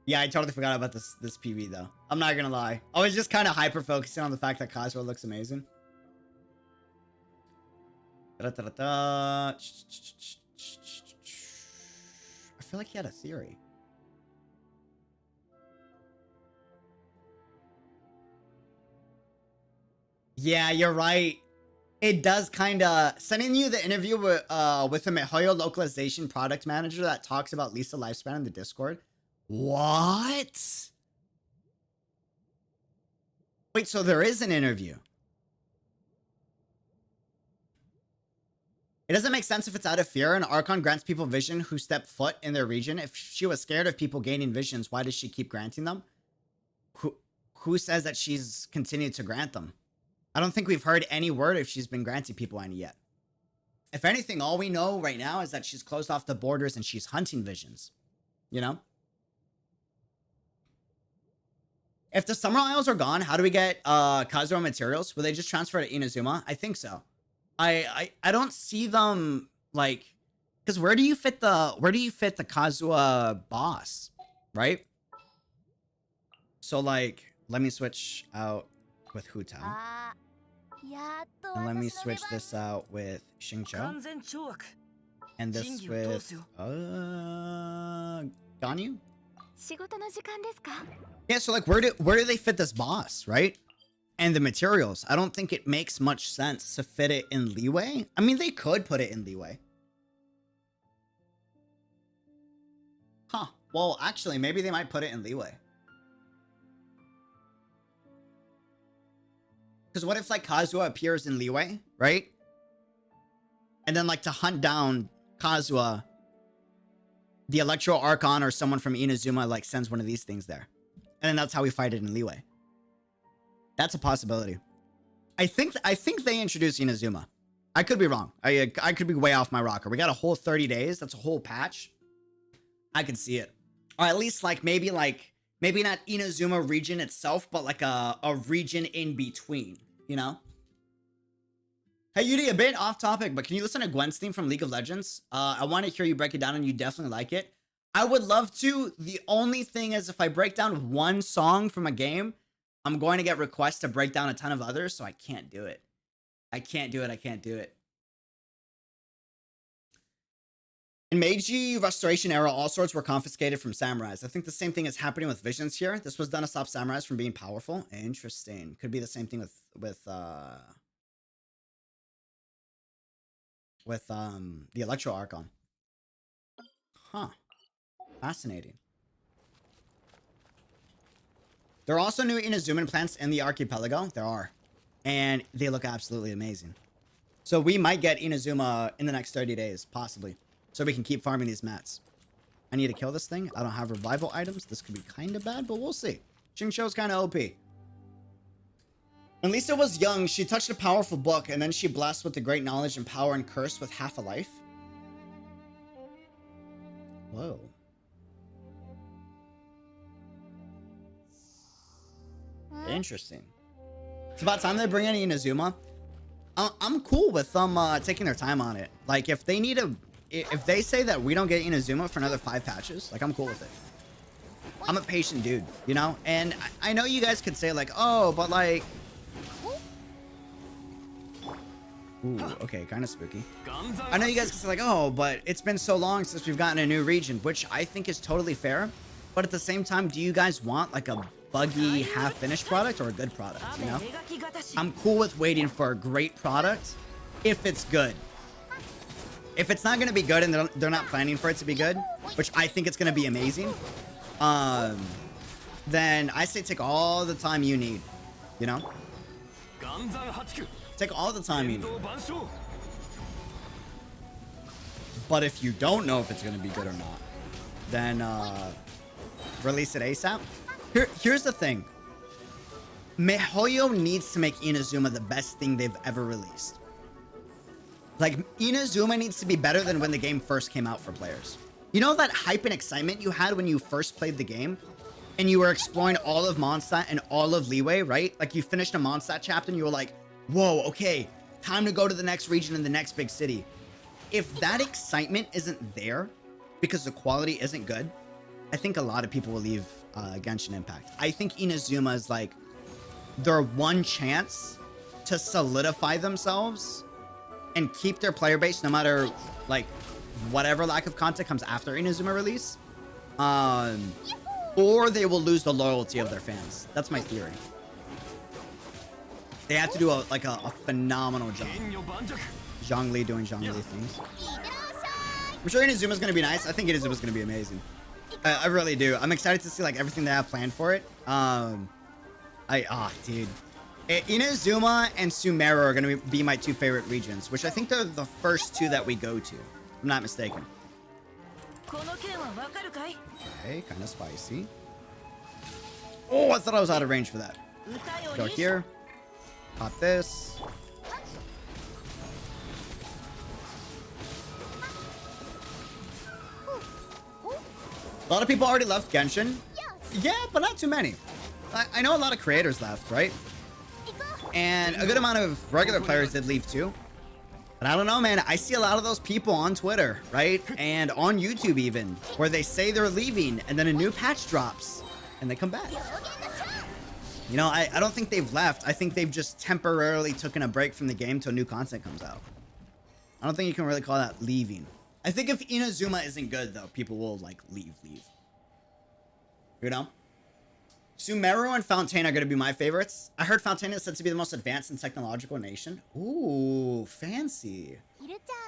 Yeah, I totally forgot about this PV, though. I'm not gonna lie. I was just kind of hyper-focusing on the fact that Kazuha looks amazing. I feel like he had a theory. Yeah, you're right. It does kind of... Sending you the interview with the Mihoyo localization product manager that talks about Lisa lifespan in the Discord. What? Wait, so there is an interview. It doesn't make sense if it's out of fear and Archon grants people vision who step foot in their region. If she was scared of people gaining visions, why does she keep granting them? Who says that she's continued to grant them? I don't think we've heard any word if she's been granting people any yet. If anything, all we know right now is that she's closed off the borders and she's hunting visions. You know? If the Summer Isles are gone, how do we get Kazuha materials? Will they just transfer to Inazuma? I think so. I don't see them like, because where do you fit the Kazuha boss, right? So like, let me switch out with Hu Tao. And let me switch this out with Xingqiu. And this with Ganyu? Yeah, so like where do they fit this boss, right? And the materials. I don't think it makes much sense to fit it in Leeway. I mean, they could put it in Leeway. Huh. Well, actually, maybe they might put it in Leeway. Because what if like Kazuha appears in Liyue, right? And then like to hunt down Kazuha, the Electro Archon or someone from Inazuma like sends one of these things there. And then that's how we fight it in Liyue. That's a possibility. I think they introduced Inazuma. I could be wrong. I could be way off my rocker. We got a whole 30 days. That's a whole patch. I can see it. Or at least maybe not Inazuma region itself, but like a region in between, you know? Hey, Yudi, a bit off topic, but can you listen to Gwen's theme from League of Legends? I want to hear you break it down and you definitely like it. I would love to. The only thing is if I break down one song from a game, I'm going to get requests to break down a ton of others, so I can't do it. I can't do it. In Meiji Restoration era, all swords were confiscated from samurais. I think the same thing is happening with visions here. This was done to stop samurais from being powerful. Interesting. Could be the same thing with the Electro Archon. Huh. Fascinating. There are also new Inazuman plants in the archipelago. There are. And they look absolutely amazing. So we might get Inazuma in the next 30 days, possibly. So we can keep farming these mats. I need to kill this thing. I don't have revival items. This could be kind of bad, but we'll see. Xingqiu's kind of OP. When Lisa was young, she touched a powerful book, and then she blessed with the great knowledge and power and cursed with half a life. Whoa. Interesting. It's about time they bring in Inazuma. I'm cool with them taking their time on it. Like, if they need if they say that we don't get Inazuma for another 5 patches, like, I'm cool with it. I'm a patient dude, you know? And I know you guys could say, like, oh, but, like... Ooh, okay, kind of spooky. I know you guys could say, like, oh, but it's been so long since we've gotten a new region, which I think is totally fair. But at the same time, do you guys want, like, a buggy, half-finished product or a good product, you know? I'm cool with waiting for a great product if it's good. If it's not going to be good and they're not planning for it to be good, which I think it's going to be amazing, then I say take all the time you need, you know? Take all the time you need. But if you don't know if it's going to be good or not, then release it ASAP. Here's the thing. MiHoYo needs to make Inazuma the best thing they've ever released. Like, Inazuma needs to be better than when the game first came out for players. You know that hype and excitement you had when you first played the game? And you were exploring all of Mondstadt and all of Liyue, right? Like, you finished a Mondstadt chapter and you were like, whoa, okay, time to go to the next region in the next big city. If that excitement isn't there because the quality isn't good, I think a lot of people will leave Genshin Impact. I think Inazuma is like their one chance to solidify themselves and keep their player base no matter like whatever lack of content comes after Inazuma release. Or they will lose the loyalty of their fans. That's my theory. They have to do a phenomenal job. Zhongli doing Zhongli things. I'm sure Inazuma's gonna be nice. I think Inazuma's gonna be amazing. I really do. I'm excited to see like everything they have planned for it. Dude. Inazuma and Sumeru are gonna be my 2 favorite regions, which I think they're the first 2 that we go to. If I'm not mistaken. Okay, kind of spicy. Oh, I thought I was out of range for that. Go here. Pop this. A lot of people already left Genshin. Yeah, but not too many. I know a lot of creators left, right? And a good amount of regular players did leave too. But I don't know, man. I see a lot of those people on Twitter, right? And on YouTube even, where they say they're leaving and then a new patch drops and they come back. You know, I don't think they've left. I think they've just temporarily taken a break from the game till new content comes out. I don't think you can really call that leaving. I think if Inazuma isn't good, though, people will, like, leave. You know? Sumeru and Fontaine are going to be my favorites. I heard Fontaine is said to be the most advanced and technological nation. Ooh, fancy.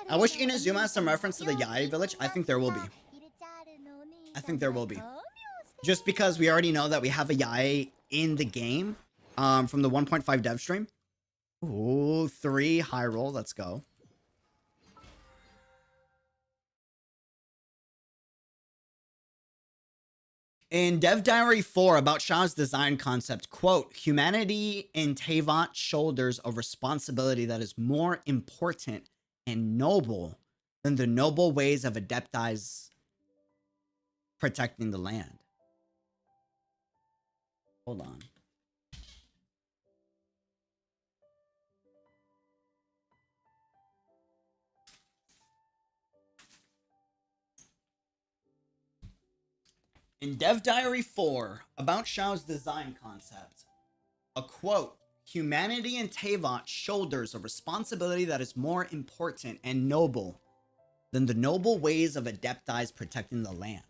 I wish Inazuma has some reference to the Yae village. I think there will be. Just because we already know that we have a Yae in the game from the 1.5 dev stream. Ooh, 3 high roll. Let's go. In Dev Diary 4, about Shah's design concept, quote, humanity in Teyvat shoulders a responsibility that is more important and noble than the noble ways of Adepti's protecting the land. Hold on. In Dev Diary 4, about Shao's design concept, a quote, humanity in Teyvat shoulders a responsibility that is more important and noble than the noble ways of Adepti's protecting the land.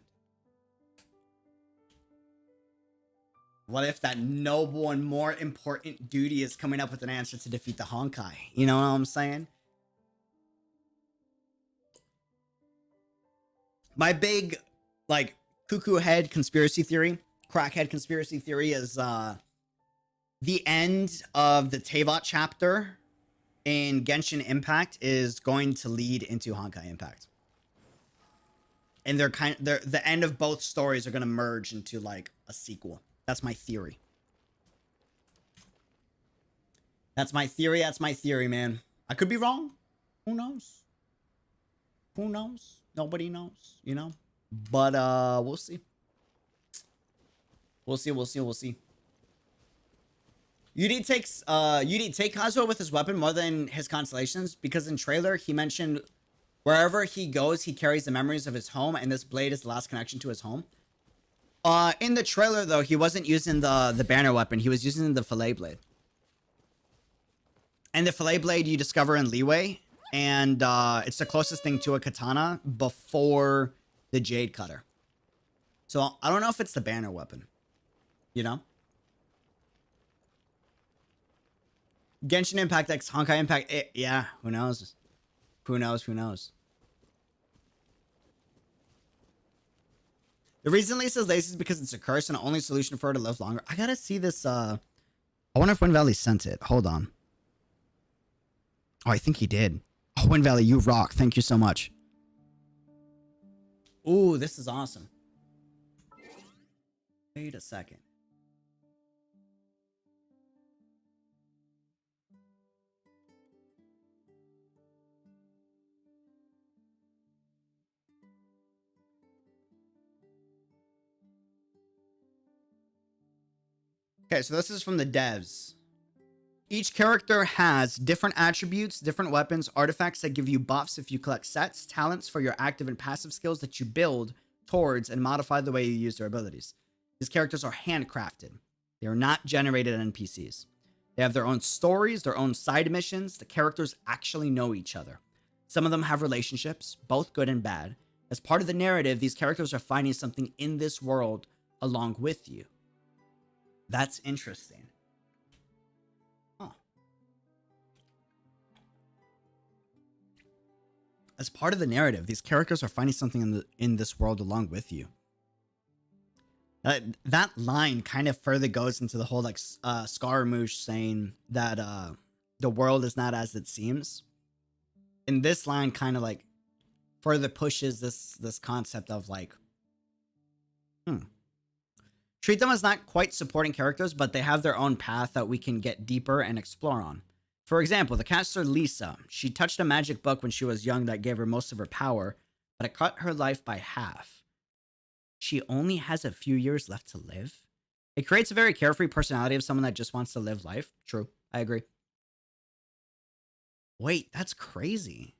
What if that noble and more important duty is coming up with an answer to defeat the Honkai? You know what I'm saying? My big, like, cuckoo head conspiracy theory, crackhead conspiracy theory is the end of the Teyvat chapter in Genshin Impact is going to lead into Honkai Impact. And the end of both stories are going to merge into like a sequel. That's my theory. That's my theory. That's my theory, man. I could be wrong. Who knows? Who knows? Nobody knows, you know? But we'll see. We'll see. Yuri takes take Kazuha with his weapon more than his constellations, because in trailer he mentioned wherever he goes he carries the memories of his home, and this blade is the last connection to his home. In the trailer though, he wasn't using the banner weapon, he was using the fillet blade. And the fillet blade you discover in Leeway, and it's the closest thing to a katana before the jade cutter. So I don't know if it's the banner weapon, you know? Genshin Impact X Honkai Impact, yeah, who knows? Who knows? The reason Lisa's lazy is because it's a curse and the only solution for her to live longer. I gotta see this, I wonder if Wind Valley sent it. Hold on. Oh, I think he did. Oh, Wind Valley, you rock. Thank you so much. Ooh, this is awesome. Wait a second. Okay, so this is from the devs. Each character has different attributes, different weapons, artifacts that give you buffs if you collect sets, talents for your active and passive skills that you build towards and modify the way you use their abilities. These characters are handcrafted. They are not generated NPCs. They have their own stories, their own side missions. The characters actually know each other. Some of them have relationships, both good and bad. As part of the narrative, these characters are finding something in this world along with you. That's interesting. Huh. As part of the narrative, these characters are finding something in this world along with you. That line kind of further goes into the whole like Scaramouche saying that the world is not as it seems. And this line kind of like further pushes this concept of like, treat them as not quite supporting characters, but they have their own path that we can get deeper and explore on. For example, the caster Lisa. She touched a magic book when she was young that gave her most of her power, but it cut her life by half. She only has a few years left to live. It creates a very carefree personality of someone that just wants to live life. True, I agree. Wait, that's crazy.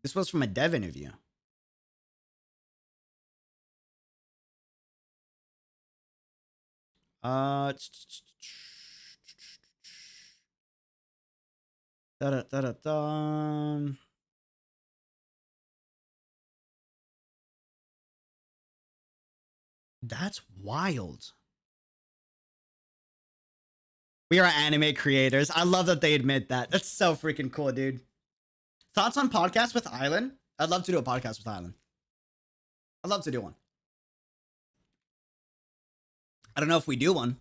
This was from a dev interview. That's wild. We are anime creators. I love that they admit that. That's so freaking cool, dude. Thoughts on podcast with Island? I'd love to do a podcast with Island. I'd love to do one. I don't know if we do one.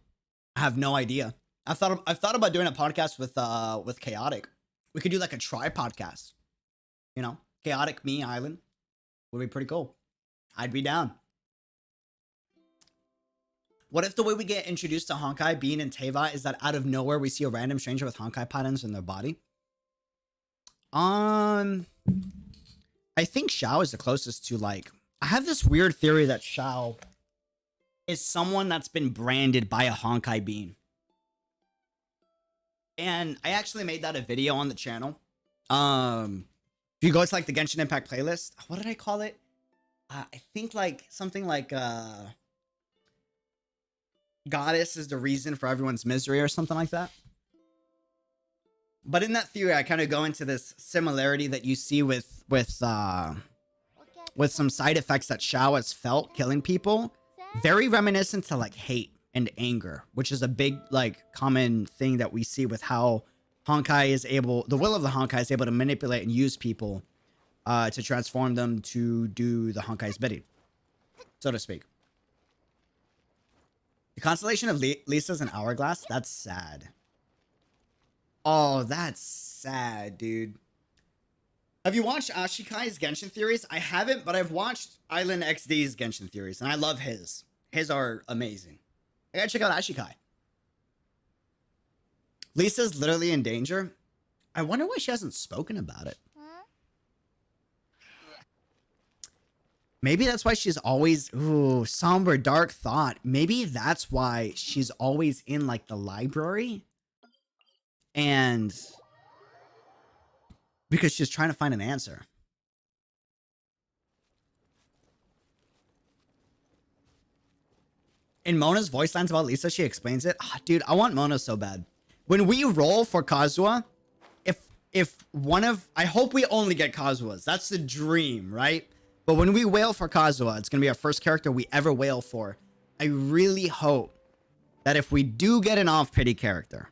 I have no idea. I've thought about doing a podcast with Chaotic. We could do like a tri podcast. You know, Chaotic, me, Island would be pretty cool. I'd be down. What if the way we get introduced to Honkai being in Teyvat is that out of nowhere we see a random stranger with Honkai patterns in their body? I think Xiao is the closest to like... I have this weird theory that Xiao is someone that's been branded by a Honkai being. And I actually made that a video on the channel. If you go to like the Genshin Impact playlist, what did I call it? I think like something like Goddess is the reason for everyone's misery or something like that. But in that theory, I kind of go into this similarity that you see with some side effects that Xiao has felt killing people. Very reminiscent to like hate and anger, which is a big like common thing that we see with how Honkai is able, the will of the Honkai is able to manipulate and use people to transform them to do the Honkai's bidding, so to speak. The constellation of Lisa's an hourglass. That's sad. Oh, that's sad, dude. Have you watched Ashikai's Genshin theories? I haven't, but I've watched Island XD's Genshin theories, and I love his. His are amazing. I gotta check out Ashikai. Lisa's literally in danger. I wonder why she hasn't spoken about it. Maybe that's why she's always... Ooh, somber, dark thought. Maybe that's why she's always in, like, the library. And... because she's trying to find an answer. In Mona's voice lines about Lisa, she explains it. Oh, dude, I want Mona so bad. When we roll for Kazuha, if one of... I hope we only get Kazuhas. That's the dream, right? But when we wail for Kazuha, it's going to be our first character we ever wail for. I really hope that if we do get an off-pity character,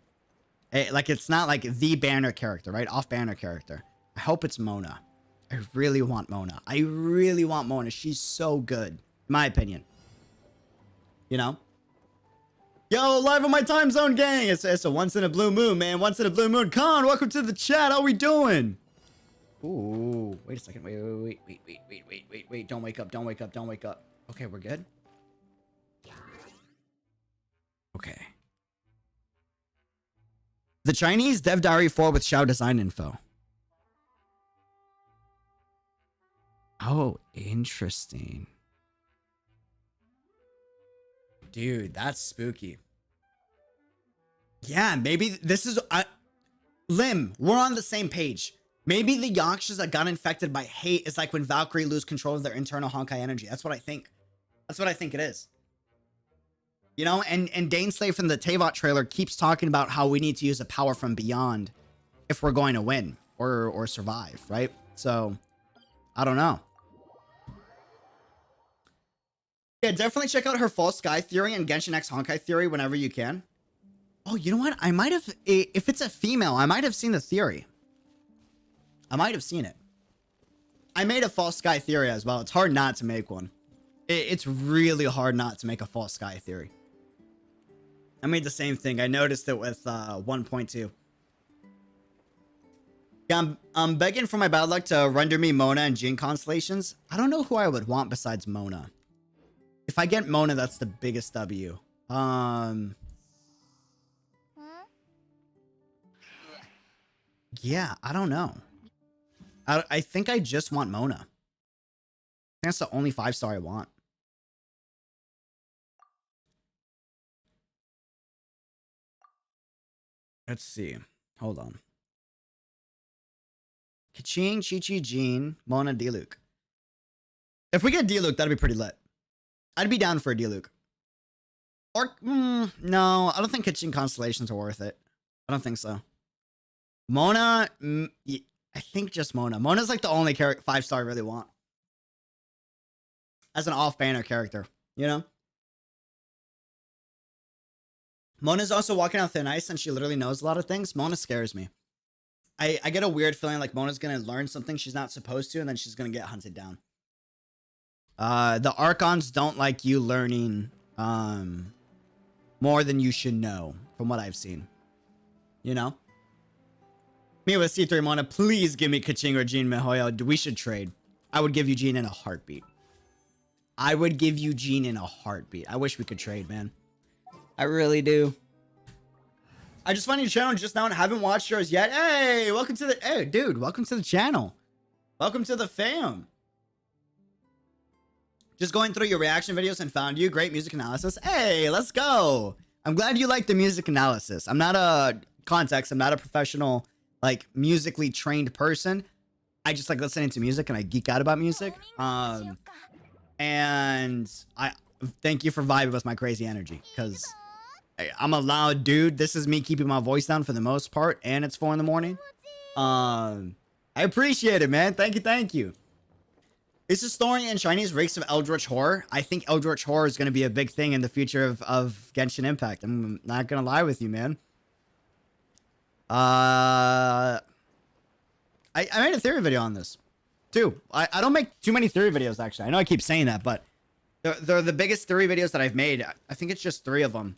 like it's not like the banner character, right? Off-banner character. I hope it's Mona. I really want Mona. I really want Mona. She's so good, in my opinion. You know? Yo, live on my time zone, gang. It's a once in a blue moon, man. Once in a blue moon. Khan, welcome to the chat. How we doing? Ooh, wait a second. Wait. Don't wake up. Don't wake up. Don't wake up. Okay, we're good. Okay. The Chinese Dev Diary 4 with Xiao design info. Oh, interesting. Dude, that's spooky. Yeah, maybe this is... Lim, we're on the same page. Maybe the Yakshas that got infected by hate is like when Valkyrie lose control of their internal Honkai energy. That's what I think. That's what I think it is. You know, and Daneslave from the Teyvat trailer keeps talking about how we need to use a power from beyond if we're going to win or survive, right? So, I don't know. Yeah, definitely check out her false sky theory and Genshin X Honkai theory whenever you can. Oh, you know what? I might have... If it's a female, I might have seen the theory. I might have seen it. I made a false sky theory as well. It's hard not to make one. It's really hard not to make a false sky theory. I made the same thing. I noticed it with 1.2. Yeah, I'm begging for my bad luck to render me Mona and Jin constellations. I don't know who I would want besides Mona. If I get Mona, that's the biggest W. Yeah, I don't know. I think I just want Mona. I think that's the only 5-star I want. Let's see. Hold on. Kaching, Chi-Chi, Jean, Mona, Diluc. If we get Diluc, that'd be pretty lit. I'd be down for a Diluc. Or, no, I don't think Kaching constellations are worth it. I don't think so. Mona, I think just Mona. Mona's like the only 5-star I really want. As an off-banner character, you know? Mona's also walking on thin ice and she literally knows a lot of things. Mona scares me. I get a weird feeling like Mona's gonna learn something she's not supposed to and then she's gonna get hunted down. The Archons don't like you learning more than you should know. from what I've seen. You know? Me with C3 Mona, please give me Kaching or Jean Mihoyo. We should trade. I would give you Jean in a heartbeat. I would give you Jean in a heartbeat. I wish we could trade, man. I really do. I just found your channel just now and haven't watched yours yet. Hey, welcome to the... Hey, dude, welcome to the channel. Welcome to the fam. Just going through your reaction videos and found you. Great music analysis. Hey, let's go. I'm glad you like the music analysis. I'm not a context. I'm not a professional, like, musically trained person. I just like listening to music and I geek out about music. And I thank you for vibing with my crazy energy, because I'm a loud dude. This is me keeping my voice down for the most part, and it's 4 in the morning. I appreciate it, man. Thank you, thank you. Is the story in Chinese reeks of Eldritch horror? I think Eldritch horror is going to be a big thing in the future of Genshin Impact. I'm not going to lie with you, man. I made a theory video on this, too. I don't make too many theory videos, actually. I know I keep saying that, but they're the biggest theory videos that I've made. I think it's just 3 of them.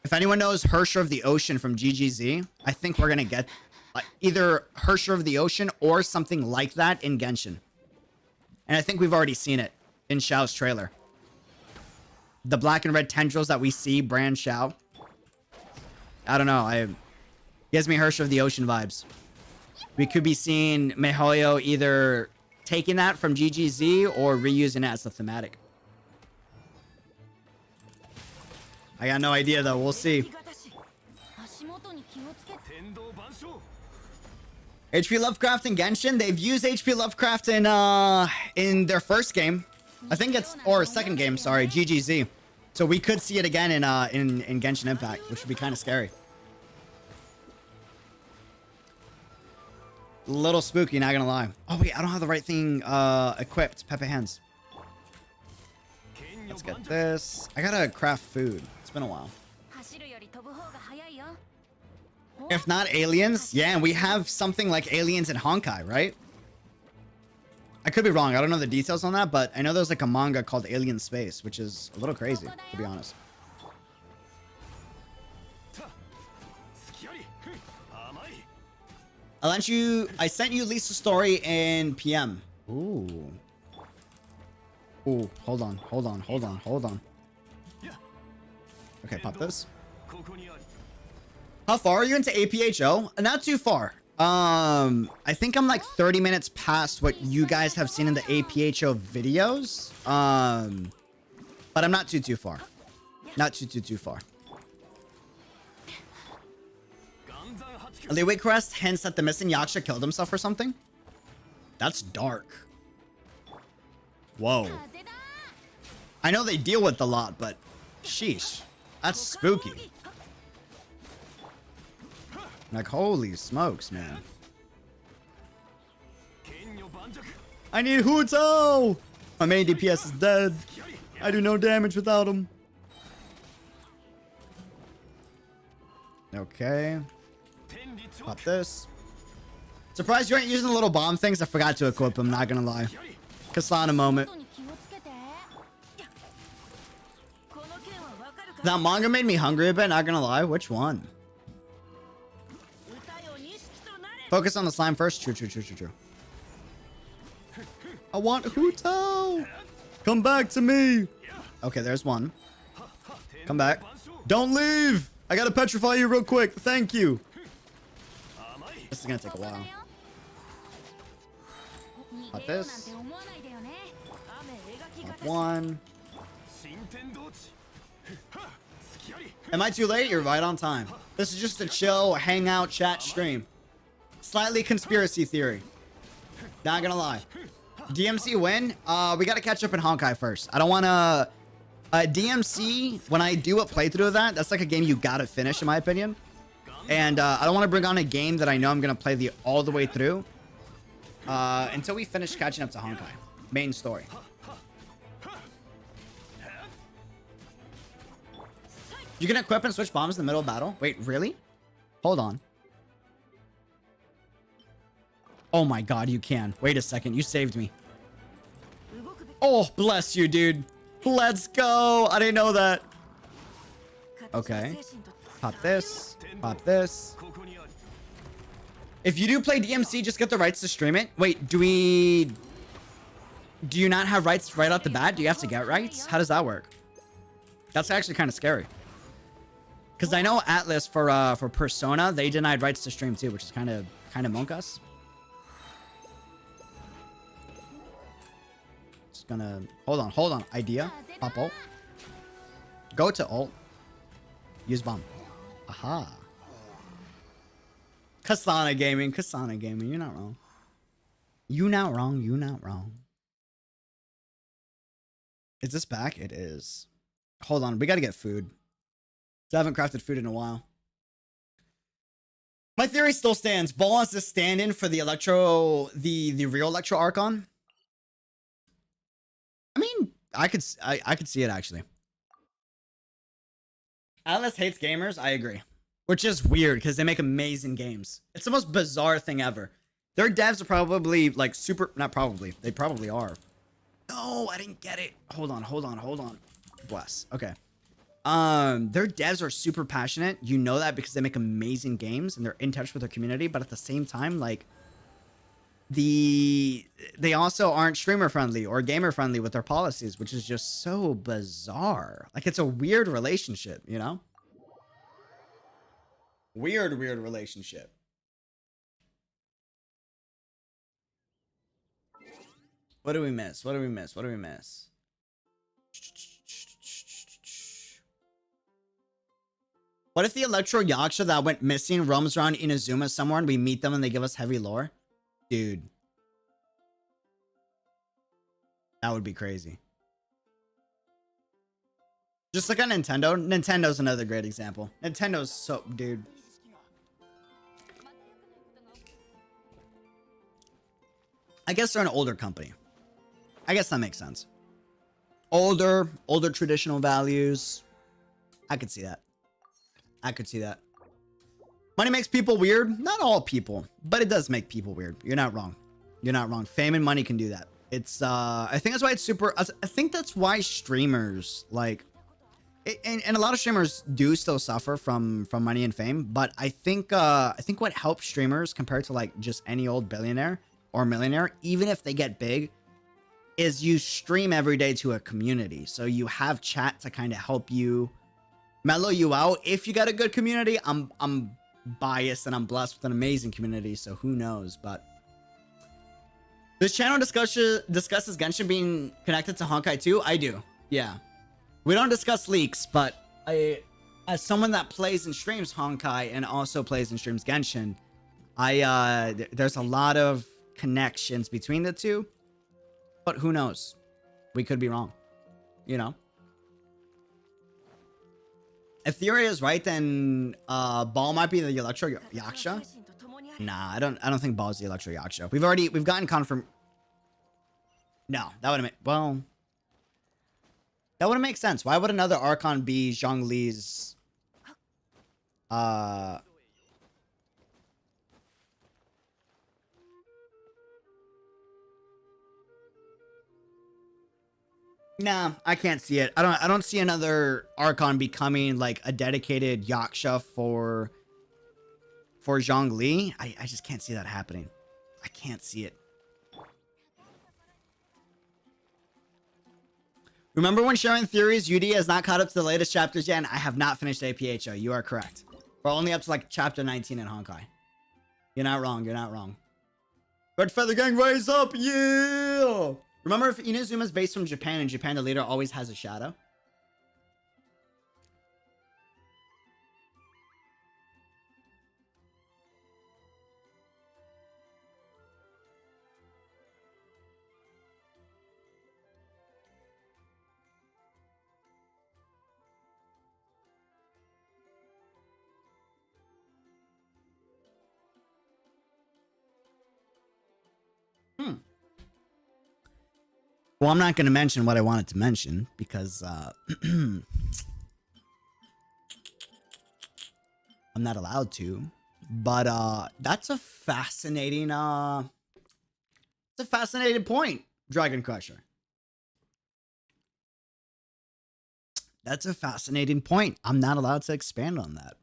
If anyone knows Hersher of the Ocean from GGZ, I think we're going to get either Hersher of the Ocean or something like that in Genshin. And I think we've already seen it in Xiao's trailer. The black and red tendrils that we see brand Xiao. I don't know. Gives me Hersher of the Ocean vibes. We could be seeing MiHoYo either taking that from GGZ or reusing it as a thematic. I got no idea though. We'll see. HP Lovecraft and Genshin. They've used HP Lovecraft in their first game. I think it's, or second game, sorry, GGZ. So we could see it again in Genshin Impact, which would be kind of scary. Little spooky, not gonna lie. Oh wait, I don't have the right thing equipped. Pepe hands. Let's get this. I gotta craft food. It's been a while. If not aliens, yeah, and we have something like aliens in Honkai, right? I could be wrong. I don't know the details on that, but I know there's like a manga called Alien Space, which is a little crazy, to be honest. I sent you Lisa's story in PM. Ooh. Ooh, hold on. Okay, pop this. How far are you into APHO? Not too far. I think I'm like 30 minutes past what you guys have seen in the APHO videos. But I'm not too far. Not too far. Leeway Crest hints that the missing Yaksha killed himself or something? That's dark. Whoa. I know they deal with a lot, but sheesh. That's spooky. Like, holy smokes, man. I need Huto! My main DPS is dead. I do no damage without him. Okay. Pop this. Surprised you aren't using the little bomb things. I forgot to equip them, not gonna lie. Kasana moment. That manga made me hungry a bit, not gonna lie. Which one? Focus on the slime first. True. I want Huto. Come back to me. Okay, there's one. Come back. Don't leave. I gotta petrify you real quick. Thank you. This is gonna take a while. Pop this. Pop one. Am I too late? You're right on time. This is just a chill, hangout, chat stream. Slightly conspiracy theory. Not gonna lie. DMC win? We gotta catch up in Honkai first. I don't wanna... DMC, when I do a playthrough of that, that's like a game you gotta finish, in my opinion. And I don't want to bring on a game that I know I'm going to play all the way through until we finish catching up to Honkai. Main story. You can equip and switch bombs in the middle of battle? Wait, really? Hold on. Oh my god, you can. Wait a second, you saved me. Oh, bless you, dude. Let's go. I didn't know that. Okay. Pop this. Pop this. If you do play DMC, just get the rights to stream it. Wait, do you not have rights right off the bat? Do you have to get rights? How does that work? That's actually kind of scary. Because I know Atlas for Persona, they denied rights to stream too, which is kind of monkus. Just gonna hold on. Idea. Pop ult. Go to ult. Use bomb. Aha. Katana Gaming. You're not wrong. You not wrong. Is this back? It is. Hold on. We got to get food. I haven't crafted food in a while. My theory still stands. Ball wants to stand in for the real Electro Archon. I mean, I could see it actually. Atlas hates gamers. I agree. Which is weird because they make amazing games. It's the most bizarre thing ever. Their devs are probably like not probably. They probably are. No, I didn't get it. Hold on. Bless. Okay. Their devs are super passionate. You know that because they make amazing games and they're in touch with their community. But at the same time, like they also aren't streamer friendly or gamer friendly with their policies, which is just so bizarre. Like it's a weird relationship, you know? Weird relationship. What do we miss? What do we miss? What if the Electro Yaksha that went missing roams around Inazuma somewhere and we meet them and they give us heavy lore? Dude. That would be crazy. Just like on Nintendo. Nintendo's another great example. Nintendo's so... Dude. I guess they're an older company. I guess that makes sense. Older traditional values. I could see that. Money makes people weird. Not all people, but it does make people weird. You're not wrong. Fame and money can do that. It's I think that's why it's super. I think that's why streamers like, and a lot of streamers do still suffer from money and fame. But I think what helps streamers compared to like just any old billionaire or millionaire, even if they get big, is you stream every day to a community. So you have chat to kind of help you mellow you out. If you got a good community, I'm biased and I'm blessed with an amazing community, so who knows. But this channel discusses Genshin being connected to Honkai 2. I do. Yeah. We don't discuss leaks, but as someone that plays and streams Honkai and also plays and streams Genshin, there's a lot of connections between the two. But who knows? We could be wrong. You know? If theory is right, then Ball might be the Electro Yaksha. Nah, I don't think Ball's the Electro Yaksha. We've gotten confirmed. No, that wouldn't make that wouldn't make sense. Why would another Archon be Zhongli's Nah, I can't see it. I don't see another Archon becoming like a dedicated Yaksha for Zhongli. I just can't see that happening. I can't see it. Remember when sharing theories, UD has not caught up to the latest chapters yet, and I have not finished APHO. You are correct. We're only up to like chapter 19 in Honkai. You're not wrong. Red Feather Gang, rise up, yeah! Remember, if Inazuma is based from Japan, and Japan, the leader always has a shadow? Well, I'm not going to mention what I wanted to mention because I'm not allowed to. But that's a fascinating point, Dragon Crusher. That's a fascinating point. I'm not allowed to expand on that.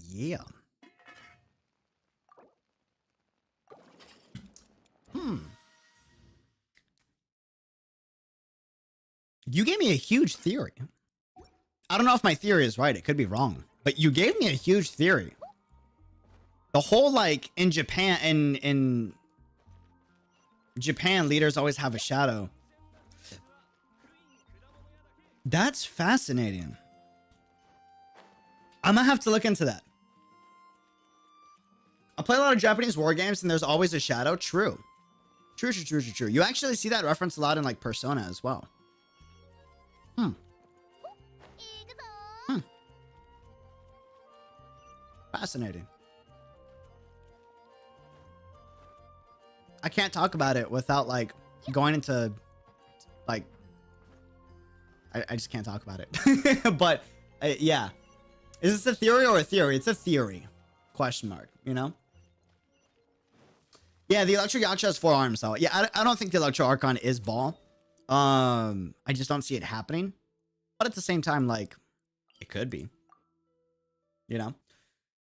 Yeah. You gave me a huge theory. I don't know if my theory is right. It could be wrong. But you gave me a huge theory. The whole, like, in Japan, Japan, leaders always have a shadow. That's fascinating. I'm gonna have to look into that. I play a lot of Japanese war games and there's always a shadow. True. True. You actually see that reference a lot in, like, Persona as well. Fascinating. I can't talk about it without, like, going into, like, I just can't talk about it. But yeah, is this a theory or a theory? It's a theory. Question mark. You know? Yeah, the Electro Yaksha has 4 arms though. Yeah, I don't think the Electro Archon is ball. I just don't see it happening. But at the same time, like, it could be. You know?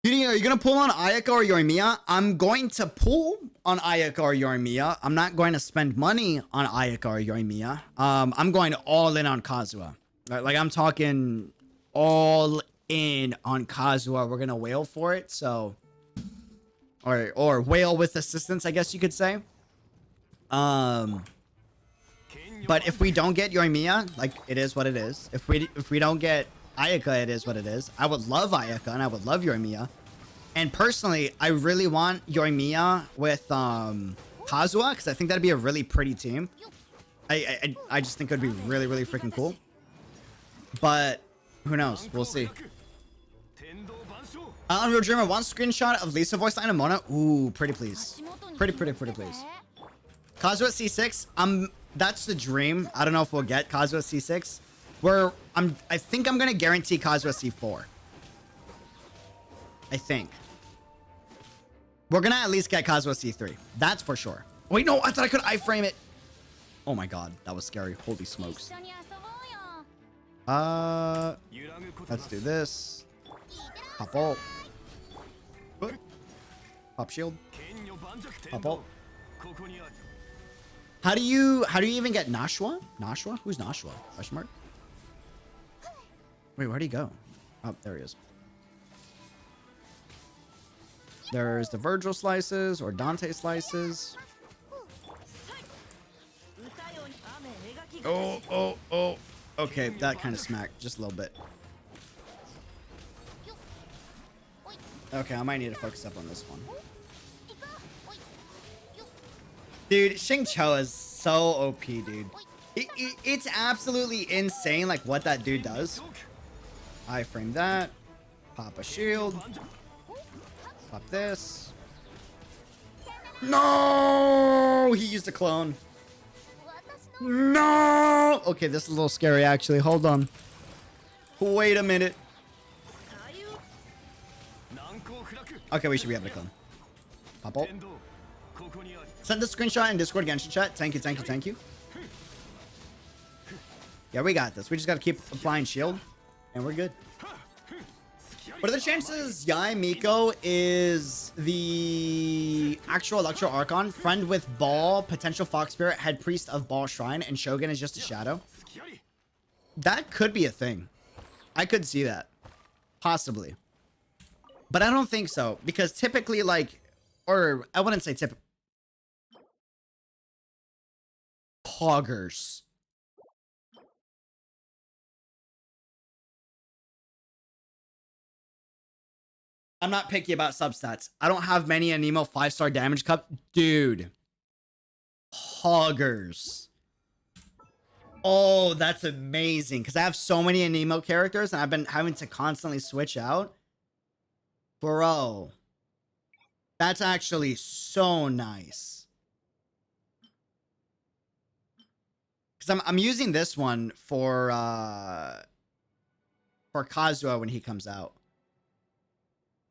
Are you going to pull on Ayaka or Yoimiya? I'm going to pull on Ayaka or Yoimiya. I'm not going to spend money on Ayaka or Yoimiya. I'm going all in on Kazuha. Right? Like, I'm talking all in on Kazuha. We're going to wail for it. So, or wail with assistance, I guess you could say. But if we don't get Yoimiya, like, it is what it is. If we don't get Ayaka, it is what it is. I would love Ayaka and I would love Yoimiya. And personally, I really want Yoimiya with Kazuha because I think that'd be a really pretty team. I just think it would be really, really freaking cool. But who knows? We'll see. Unreal Dreamer, one screenshot of Lisa voice line of Mona. Ooh, pretty please. Pretty please. Kazuha C6. That's the dream. I don't know if we'll get Kazuha C6. I think I'm gonna guarantee Kazuha C4. I think. We're gonna at least get Kazuha C3. That's for sure. Wait, no, I thought I could iframe it. Oh my god, that was scary. Holy smokes. Let's do this. Pop ult. Pop shield. Pop ult. How do you even get Nashua? Nashua? Who's Nashua? Question mark? Wait, where'd he go? Oh, there he is. There's the Virgil slices or Dante slices. Oh. Okay, that kind of smacked just a little bit. Okay, I might need to focus up on this one. Dude, Xingqiu is so OP, dude. It's absolutely insane, like, what that dude does. I frame that. Pop a shield. Pop this. No! He used a clone. No! Okay, this is a little scary, actually. Hold on. Wait a minute. Okay, we should be able to clone. Pop ult. Send the screenshot in Discord Genshin chat. Thank you. Yeah, we got this. We just got to keep applying shield, and we're good. What are the chances Yai Miko is the actual Electro Archon, friend with Ball, potential Fox Spirit, head priest of Ball Shrine, and Shogun is just a shadow? That could be a thing. I could see that. Possibly. But I don't think so, because typically, like, or I wouldn't say typical. Poggers. I'm not picky about substats. I don't have many Anemo 5-star damage cup. Dude. Hoggers. Oh, that's amazing. Because I have so many Anemo characters and I've been having to constantly switch out. Bro. That's actually so nice. Because I'm using this one for Kazuha when he comes out.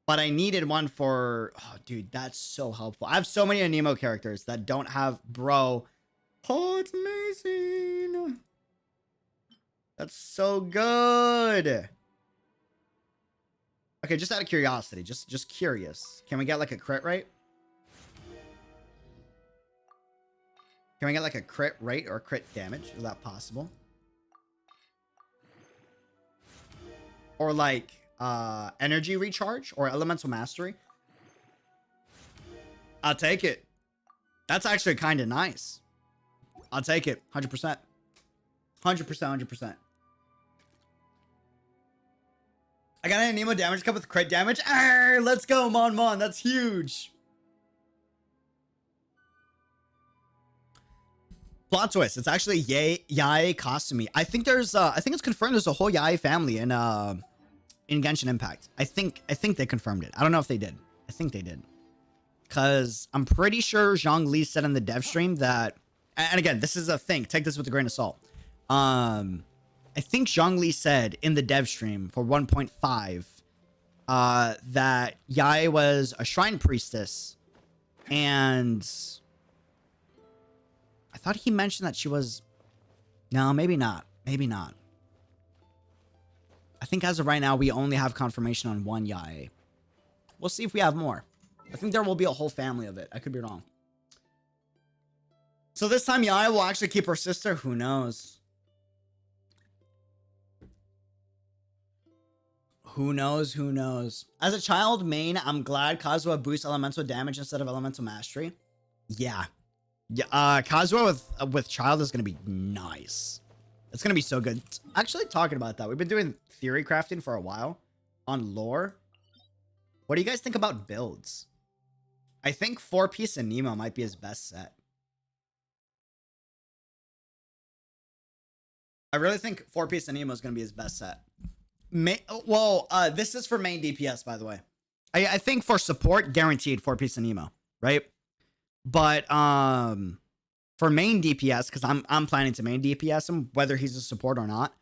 But I needed one for... Oh, dude, that's so helpful. I have so many Anemo characters that don't have... Bro. Oh, it's amazing. That's so good. Okay, just out of curiosity. Just curious. Can we get like a crit rate? Can we get like a crit rate or crit damage? Is that possible? Or like energy recharge or elemental mastery? I'll take it. That's actually kind of nice. I'll take it. 100%. 100%. I got an Nemo damage cup with crit damage. Arr, let's go, Mon. That's huge. Plot twist. It's actually Yae Kasumi. I think there's I think it's confirmed there's a whole Yae family in Genshin Impact. I think they confirmed it. I don't know if they did. I think they did. Cause I'm pretty sure Zhongli said in the dev stream that, and again, this is a thing. Take this with a grain of salt. I think Zhongli said in the dev stream for 1.5 that Yae was a shrine priestess, and I thought he mentioned that she was... No, maybe not. Maybe not. I think as of right now, we only have confirmation on one Yae. We'll see if we have more. I think there will be a whole family of it. I could be wrong. So this time Yae will actually keep her sister? Who knows? Who knows? Who knows? As a child main, I'm glad Kazuha boosts elemental damage instead of elemental mastery. Yeah. Yeah, Kazuha with child is going to be nice. It's going to be so good. Actually, talking about that, we've been doing theory crafting for a while on lore. What do you guys think about builds? I think 4-piece Anemo might be his best set. I really think 4-piece Anemo is going to be his best set. This is for main DPS, by the way. I think for support, guaranteed 4-piece Anemo, right? But for main DPS, because I'm planning to main DPS him, whether he's a support or not,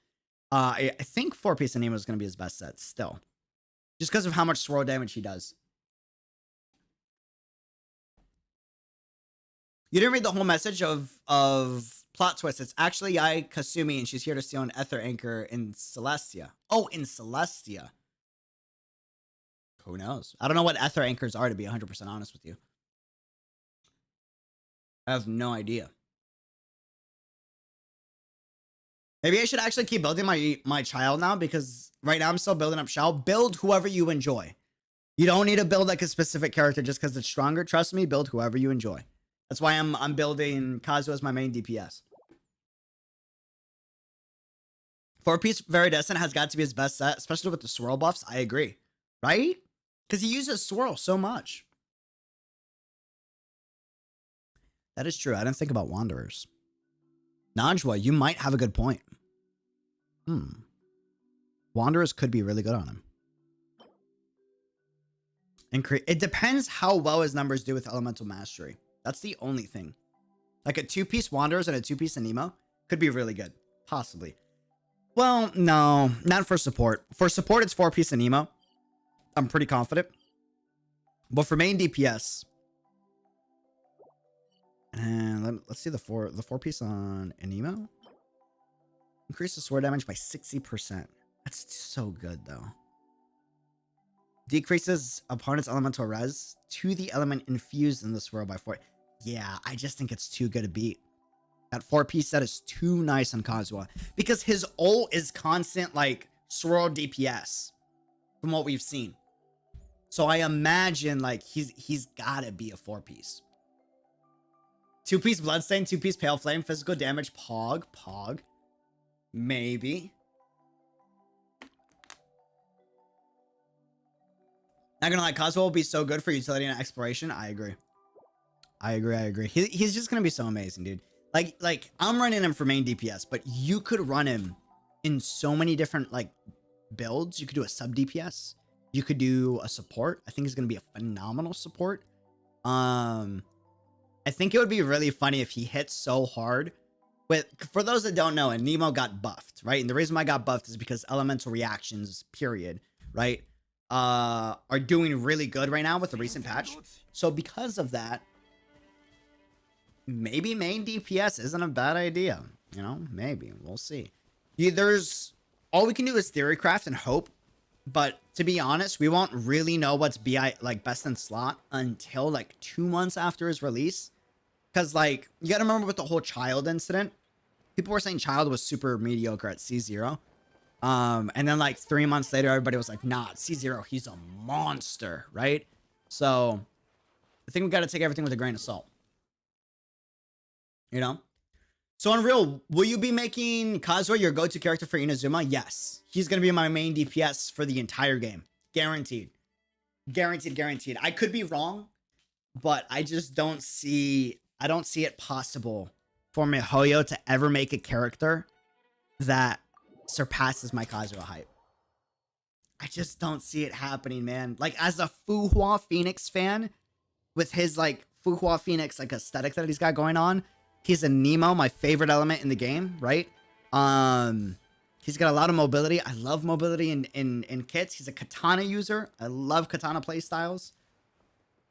I think 4-piece Anemo is going to be his best set still. Just because of how much swirl damage he does. You didn't read the whole message of plot twist. It's actually Yae Kasumi, and she's here to steal an ether anchor in Celestia. Oh, in Celestia. Who knows? I don't know what ether anchors are, to be 100% honest with you. I have no idea. Maybe I should actually keep building my child now, because right now I'm still building up Shao. Build whoever you enjoy. You don't need to build like a specific character just because it's stronger. Trust me, build whoever you enjoy. That's why I'm building Kazuha as my main DPS. 4-piece Viridescent has got to be his best set, especially with the swirl buffs. I agree. Right? Because he uses swirl so much. That is true. I didn't think about Wanderers. Najwa, you might have a good point. Wanderers could be really good on him. And it depends how well his numbers do with Elemental Mastery. That's the only thing. Like a 2-piece Wanderers and a 2-piece Anemo could be really good. Possibly. Well, no. Not for support. For support, it's 4-piece Anemo. I'm pretty confident. But for main DPS... And let's see the 4-piece on Anemo. Increase the sword damage by 60%. That's so good, though. Decreases opponent's elemental res to the element infused in the swirl by 4. Yeah, I just think it's too good to beat. That 4-piece set is too nice on Kazuha. Because his ult is constant, like, swirl DPS. From what we've seen. So I imagine, like, he's gotta be a 4-piece. 2-piece Bloodstain, 2-piece Pale Flame, physical damage, Pog. Maybe. Not gonna lie, Kazuha will be so good for utility and exploration. I agree. He's just gonna be so amazing, dude. Like I'm running him for main DPS, but you could run him in so many different like builds. You could do a sub DPS. You could do a support. I think he's gonna be a phenomenal support. I think it would be really funny if he hit so hard. For those that don't know, Anemo got buffed, right? And the reason why I got buffed is because elemental reactions, period, right? are doing really good right now with the recent patch. So because of that, maybe main DPS isn't a bad idea. You know, maybe. We'll see. There's... All we can do is theorycraft and hope. But to be honest, we won't really know what's like best in slot until like 2 months after his release. Because like, you gotta remember with the whole Child incident. People were saying Child was super mediocre at C0. And then like 3 months later, everybody was like, nah, C0, he's a monster, right? So I think we got to take everything with a grain of salt. You know? So Unreal, will you be making Kazuha your go-to character for Inazuma? Yes. He's going to be my main DPS for the entire game. Guaranteed. Guaranteed, guaranteed. I could be wrong, but I just don't see it possible for MiHoYo to ever make a character that surpasses my Kazuha hype. I just don't see it happening, man. Like, as a Fu Hua Phoenix fan, with his, like, Fu Hua Phoenix, like, aesthetic that he's got going on, he's a Nemo, my favorite element in the game, right? He's got a lot of mobility. I love mobility in kits. He's a katana user. I love katana playstyles.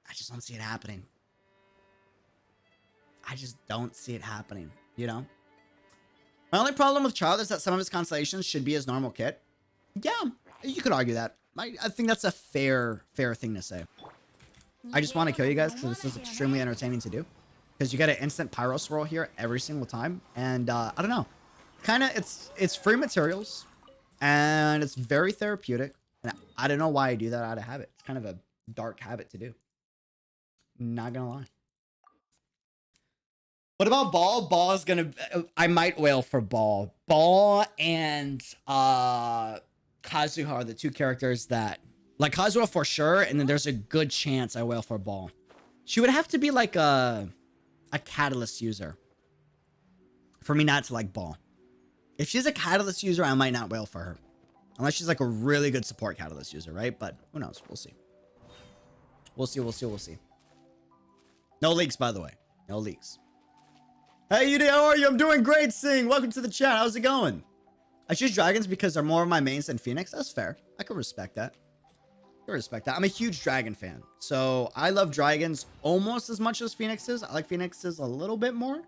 I just don't see it happening. I just don't see it happening, you know? My only problem with Child is that some of his constellations should be his normal kit. Yeah, you could argue that. I think that's a fair thing to say. I just want to kill you guys because this is extremely entertaining to do. Because you get an instant pyro swirl here every single time. And I don't know. Kind of, it's free materials. And it's very therapeutic. And I don't know why I do that out of habit. It's kind of a dark habit to do. Not gonna lie. What about Ball? Ball is gonna... I might wail for Ball. Ball and Kazuha are the two characters that... Like, Kazuha for sure, and then there's a good chance I wail for Ball. She would have to be like a Catalyst user for me not to like Ball. If she's a Catalyst user, I might not wail for her. Unless she's like a really good support Catalyst user, right? But who knows? We'll see. We'll see, we'll see, we'll see. No leaks, by the way. No leaks. Hey, UD, how are you? I'm doing great, Sing. Welcome to the chat. How's it going? I choose dragons because they're more of my mains than Phoenix. That's fair. I can respect that. I respect that. I'm a huge dragon fan. So I love dragons almost as much as phoenixes. I like phoenixes a little bit more.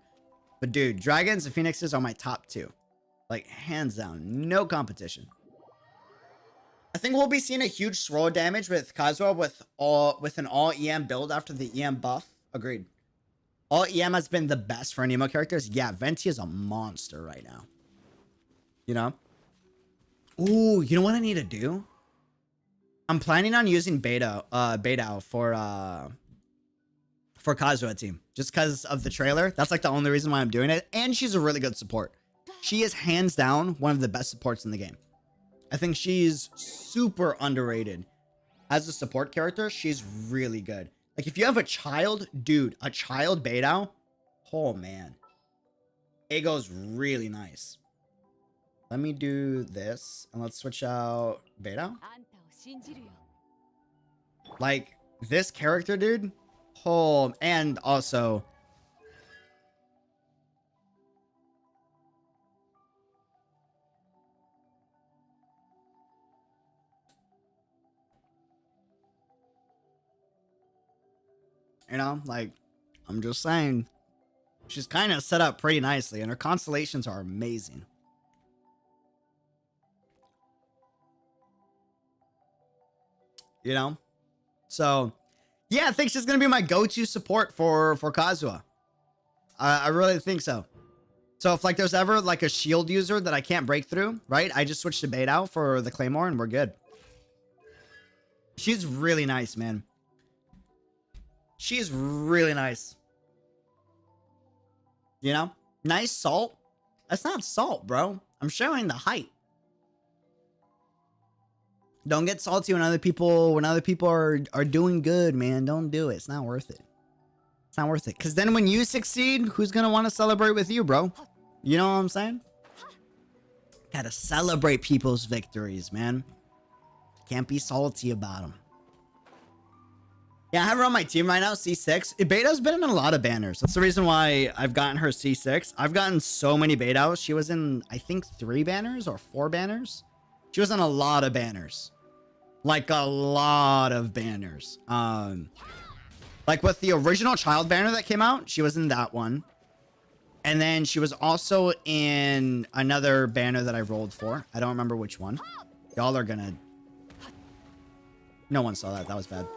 But dude, dragons and phoenixes are my top two. Like, hands down. No competition. I think we'll be seeing a huge swirl damage with Kazuha with an all EM build after the EM buff. Agreed. All EM has been the best for Nemo characters. Yeah, Venti is a monster right now. You know? Ooh, you know what I need to do? I'm planning on using Beidou for Kazuha team. Just because of the trailer. That's like the only reason why I'm doing it. And she's a really good support. She is hands down one of the best supports in the game. I think she's super underrated. As a support character, she's really good. Like, if you have a child, dude, a child Beidou, oh, man. It goes really nice. Let me do this, and let's switch out Beidou. Like, this character, dude, oh, and also... You know, like, I'm just saying, she's kind of set up pretty nicely, and her constellations are amazing. You know? So, yeah, I think she's going to be my go-to support for Kazuha. I really think so. So, if, like, there's ever, like, a shield user that I can't break through, right? I just switch to Beidou for the Claymore, and we're good. She's really nice, man. She's really nice. You know? Nice salt. That's not salt, bro. I'm showing the height. Don't get salty when other people are doing good, man. Don't do it. It's not worth it. It's not worth it. Because then when you succeed, who's going to want to celebrate with you, bro? You know what I'm saying? Gotta celebrate people's victories, man. Can't be salty about them. Yeah, I have her on my team right now, C6. Beidou's been in a lot of banners. That's the reason why I've gotten her C6. I've gotten so many Beidous. She was in, I think, 3 banners or 4 banners. She was in a lot of banners. Like a lot of banners. Like with the original child banner that came out, she was in that one. And then she was also in another banner that I rolled for. I don't remember which one. Y'all are gonna... No one saw that. That was bad.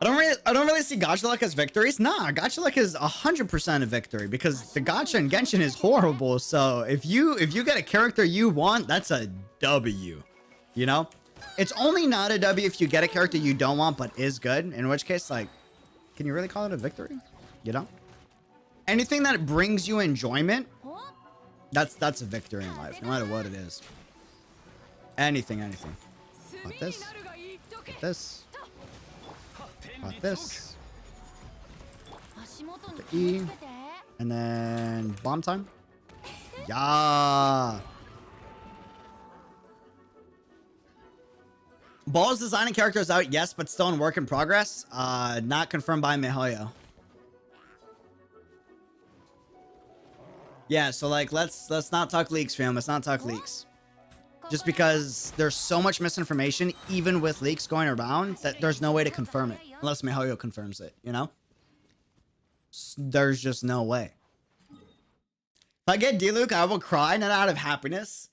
I don't really see gacha luck as victories. Nah, gacha luck is 100% a victory because the gacha in Genshin is horrible. So if you get a character you want, that's a W. You know? It's only not a W if you get a character you don't want but is good. In which case, like, can you really call it a victory? You know? Anything that brings you enjoyment, that's a victory in life, no matter what it is. Anything. Like this. Like this. Like this. The E. And then bomb time. Yeah. Ball's design and character is out, yes, but still in work in progress. Not confirmed by miHoYo. Yeah, so like let's not talk leaks, fam. Let's not talk leaks. Just because there's so much misinformation, even with leaks going around, that there's no way to confirm it unless miHoYo confirms it. You know, there's just no way. If I get D-Luke, I will cry, not out of happiness.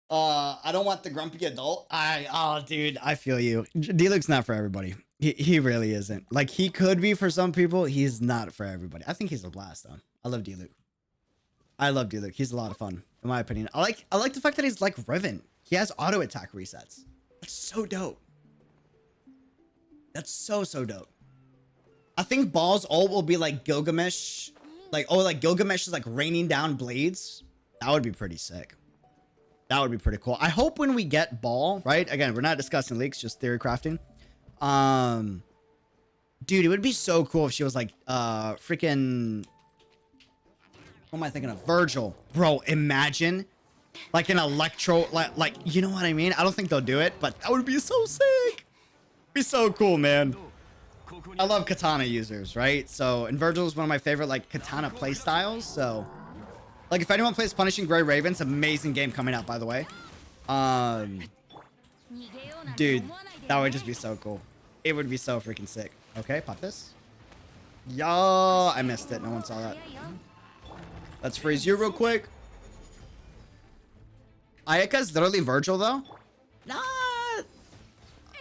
I don't want the grumpy adult. Oh, dude, I feel you. D-Luke's not for everybody. He really isn't. Like, he could be for some people. He's not for everybody. I think he's a blast, though. I love D-Luke. I love D-Luke. He's a lot of fun, in my opinion. I like the fact that he's like Riven. He has auto attack resets. That's so dope. That's so dope. I think Ball's ult will be like Gilgamesh. Like, oh, like Gilgamesh is like raining down blades. That would be pretty sick. That would be pretty cool. I hope when we get Ball, right? Again, we're not discussing leaks, just theory crafting. Dude, it would be so cool if she was like, freaking... What am I thinking of? Virgil. Bro, imagine like an electro, like, you know what I mean? I don't think they'll do it, but that would be so sick. Be so cool, man. I love katana users, right? So, and Virgil is one of my favorite, like, katana playstyles. So, like, if anyone plays Punishing Gray Ravens, amazing game coming out, by the way. Dude, that would just be so cool. It would be so freaking sick. Okay, pop this. Yo, I missed it. No one saw that. Let's freeze you real quick. Ayaka's literally Virgil, though?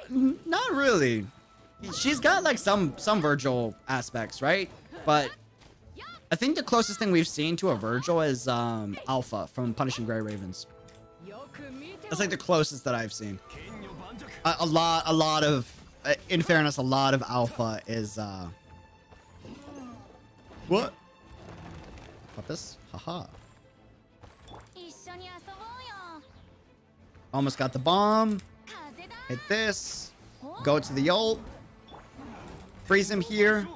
Not really. She's got like some Virgil aspects, right? But I think the closest thing we've seen to a Virgil is Alpha from Punishing Gray Ravens. That's like the closest that I've seen. A lot of, in fairness, a lot of Alpha is what? Pop this. Haha. Almost got the bomb. Hit this. Go to the ult. Freeze him here.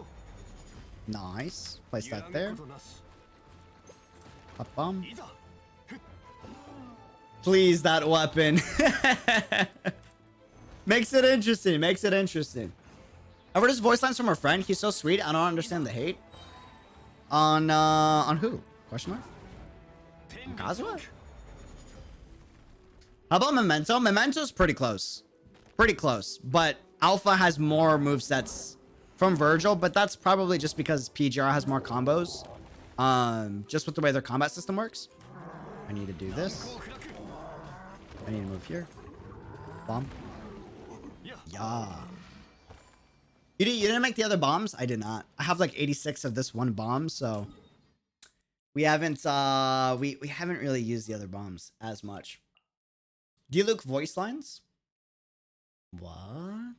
Nice. Place that there. Pop bomb. Please, that weapon. Makes it interesting. Makes it interesting. I heard his voice lines from a friend. He's so sweet. I don't understand the hate. On who? Question mark? Kazuha? How about Memento? Memento's pretty close. Pretty close. But Alpha has more movesets from Virgil, but that's probably just because PGR has more combos. Just with the way their combat system works. I need to do this. I need to move here. Bomb. Yeah. You didn't make the other bombs? I did not. I have like 86 of this one bomb, so we haven't we haven't really used the other bombs as much. Do you look voice lines? What?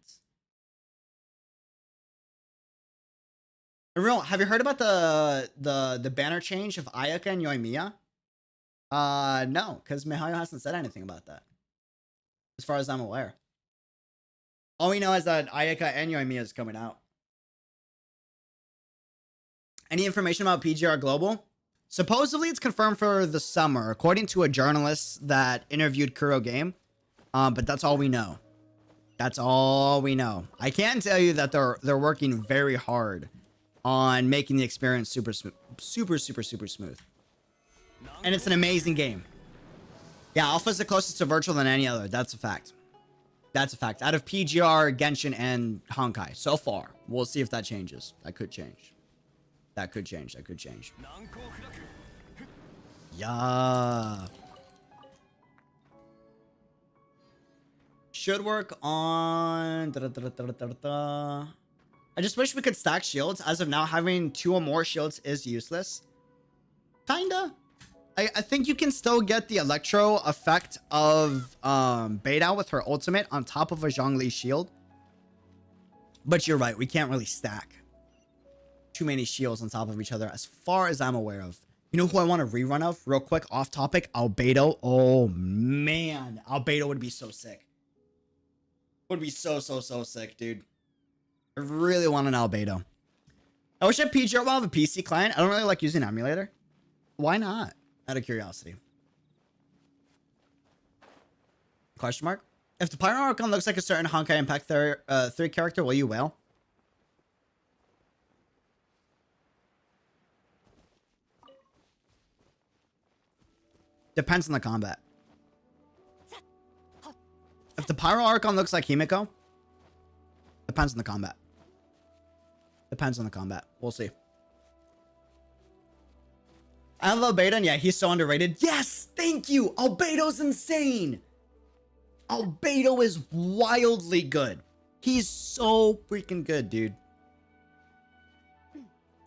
Real, have you heard about the banner change of Ayaka and Yoimiya? No, because miHoYo hasn't said anything about that. As far as I'm aware. All we know is that Ayaka and Yoimiya is coming out. Any information about PGR Global? Supposedly it's confirmed for the summer, according to a journalist that interviewed Kuro Game. But that's all we know. That's all we know. I can tell you that they're working very hard on making the experience super smooth. And it's an amazing game. Yeah, Alpha's the closest to virtual than any other. That's a fact. That's a fact. Out of PGR, Genshin, and Honkai. So far. We'll see if that changes. That could change. That could change. That could change. Yeah. Should work on... I just wish we could stack shields. As of now, having 2 or more shields is useless. Kinda. I think you can still get the electro effect of Beidou with her ultimate on top of a Zhongli shield. But you're right, we can't really stack too many shields on top of each other as far as I'm aware of. You know who I want a rerun of? Real quick, off topic, Beidou. Oh man, Beidou would be so sick. Would be so sick, dude. I really want an Beidou. I wish I PGR will have a PC client. I don't really like using emulator. Why not? Out of curiosity. Question mark? If the Pyro Archon looks like a certain Honkai Impact 3 character, will you wail? Depends on the combat. If the Pyro Archon looks like Himiko, depends on the combat. Depends on the combat. We'll see. I love Beidou. Yeah, he's so underrated. Yes, thank you. Beidou's insane. Beidou is wildly good. He's so freaking good, dude.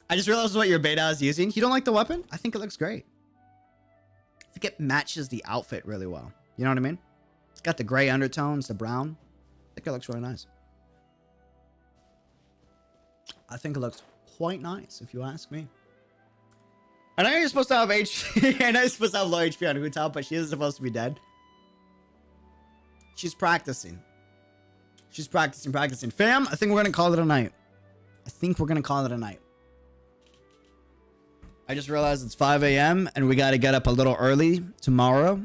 I just realized what your Beidou is using. You don't like the weapon? I think it looks great. I think it matches the outfit really well. You know what I mean? It's got the gray undertones, the brown. I think it looks really nice. I think it looks quite nice, if you ask me. I know you're supposed to have HP. I know you're supposed to have low HP on Hu Tao, but she isn't supposed to be dead. She's practicing. She's practicing. Fam, I think we're going to call it a night. I just realized it's 5 a.m. and we got to get up a little early tomorrow.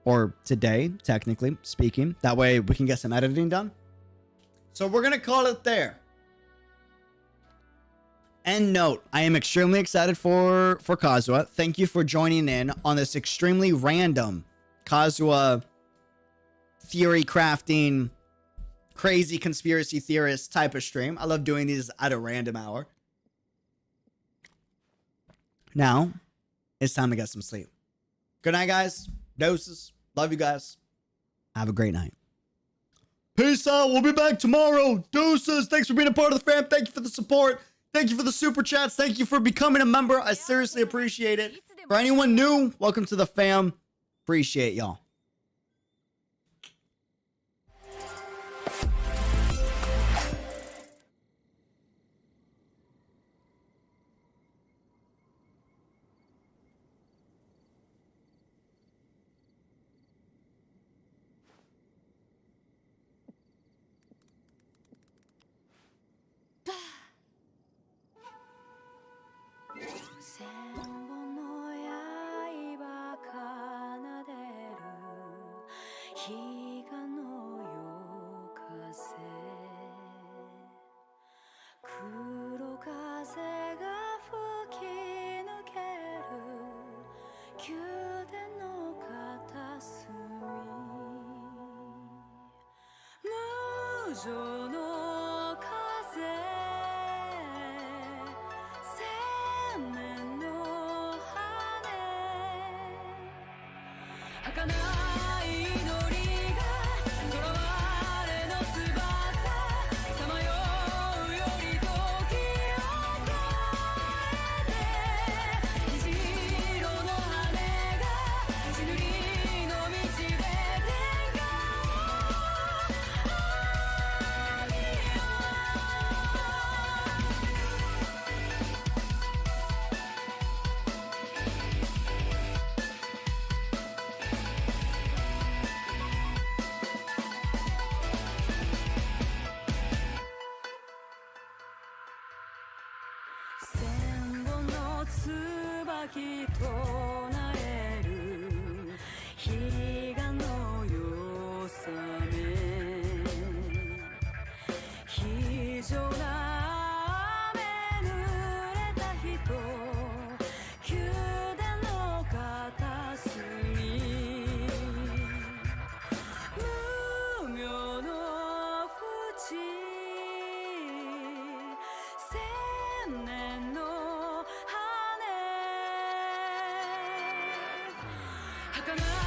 Or today, technically speaking. That way we can get some editing done. So we're going to call it there. End note, I am extremely excited for Kazuha. Thank you for joining in on this extremely random Kazuha theory crafting, crazy conspiracy theorist type of stream. I love doing these at a random hour. Now, it's time to get some sleep. Good night, guys. Doses. Love you guys. Have a great night. Peace out. We'll be back tomorrow. Deuces. Thanks for being a part of the fam. Thank you for the support. Thank you for the super chats. Thank you for becoming a member. I seriously appreciate it. For anyone new, welcome to the fam. Appreciate y'all. 儚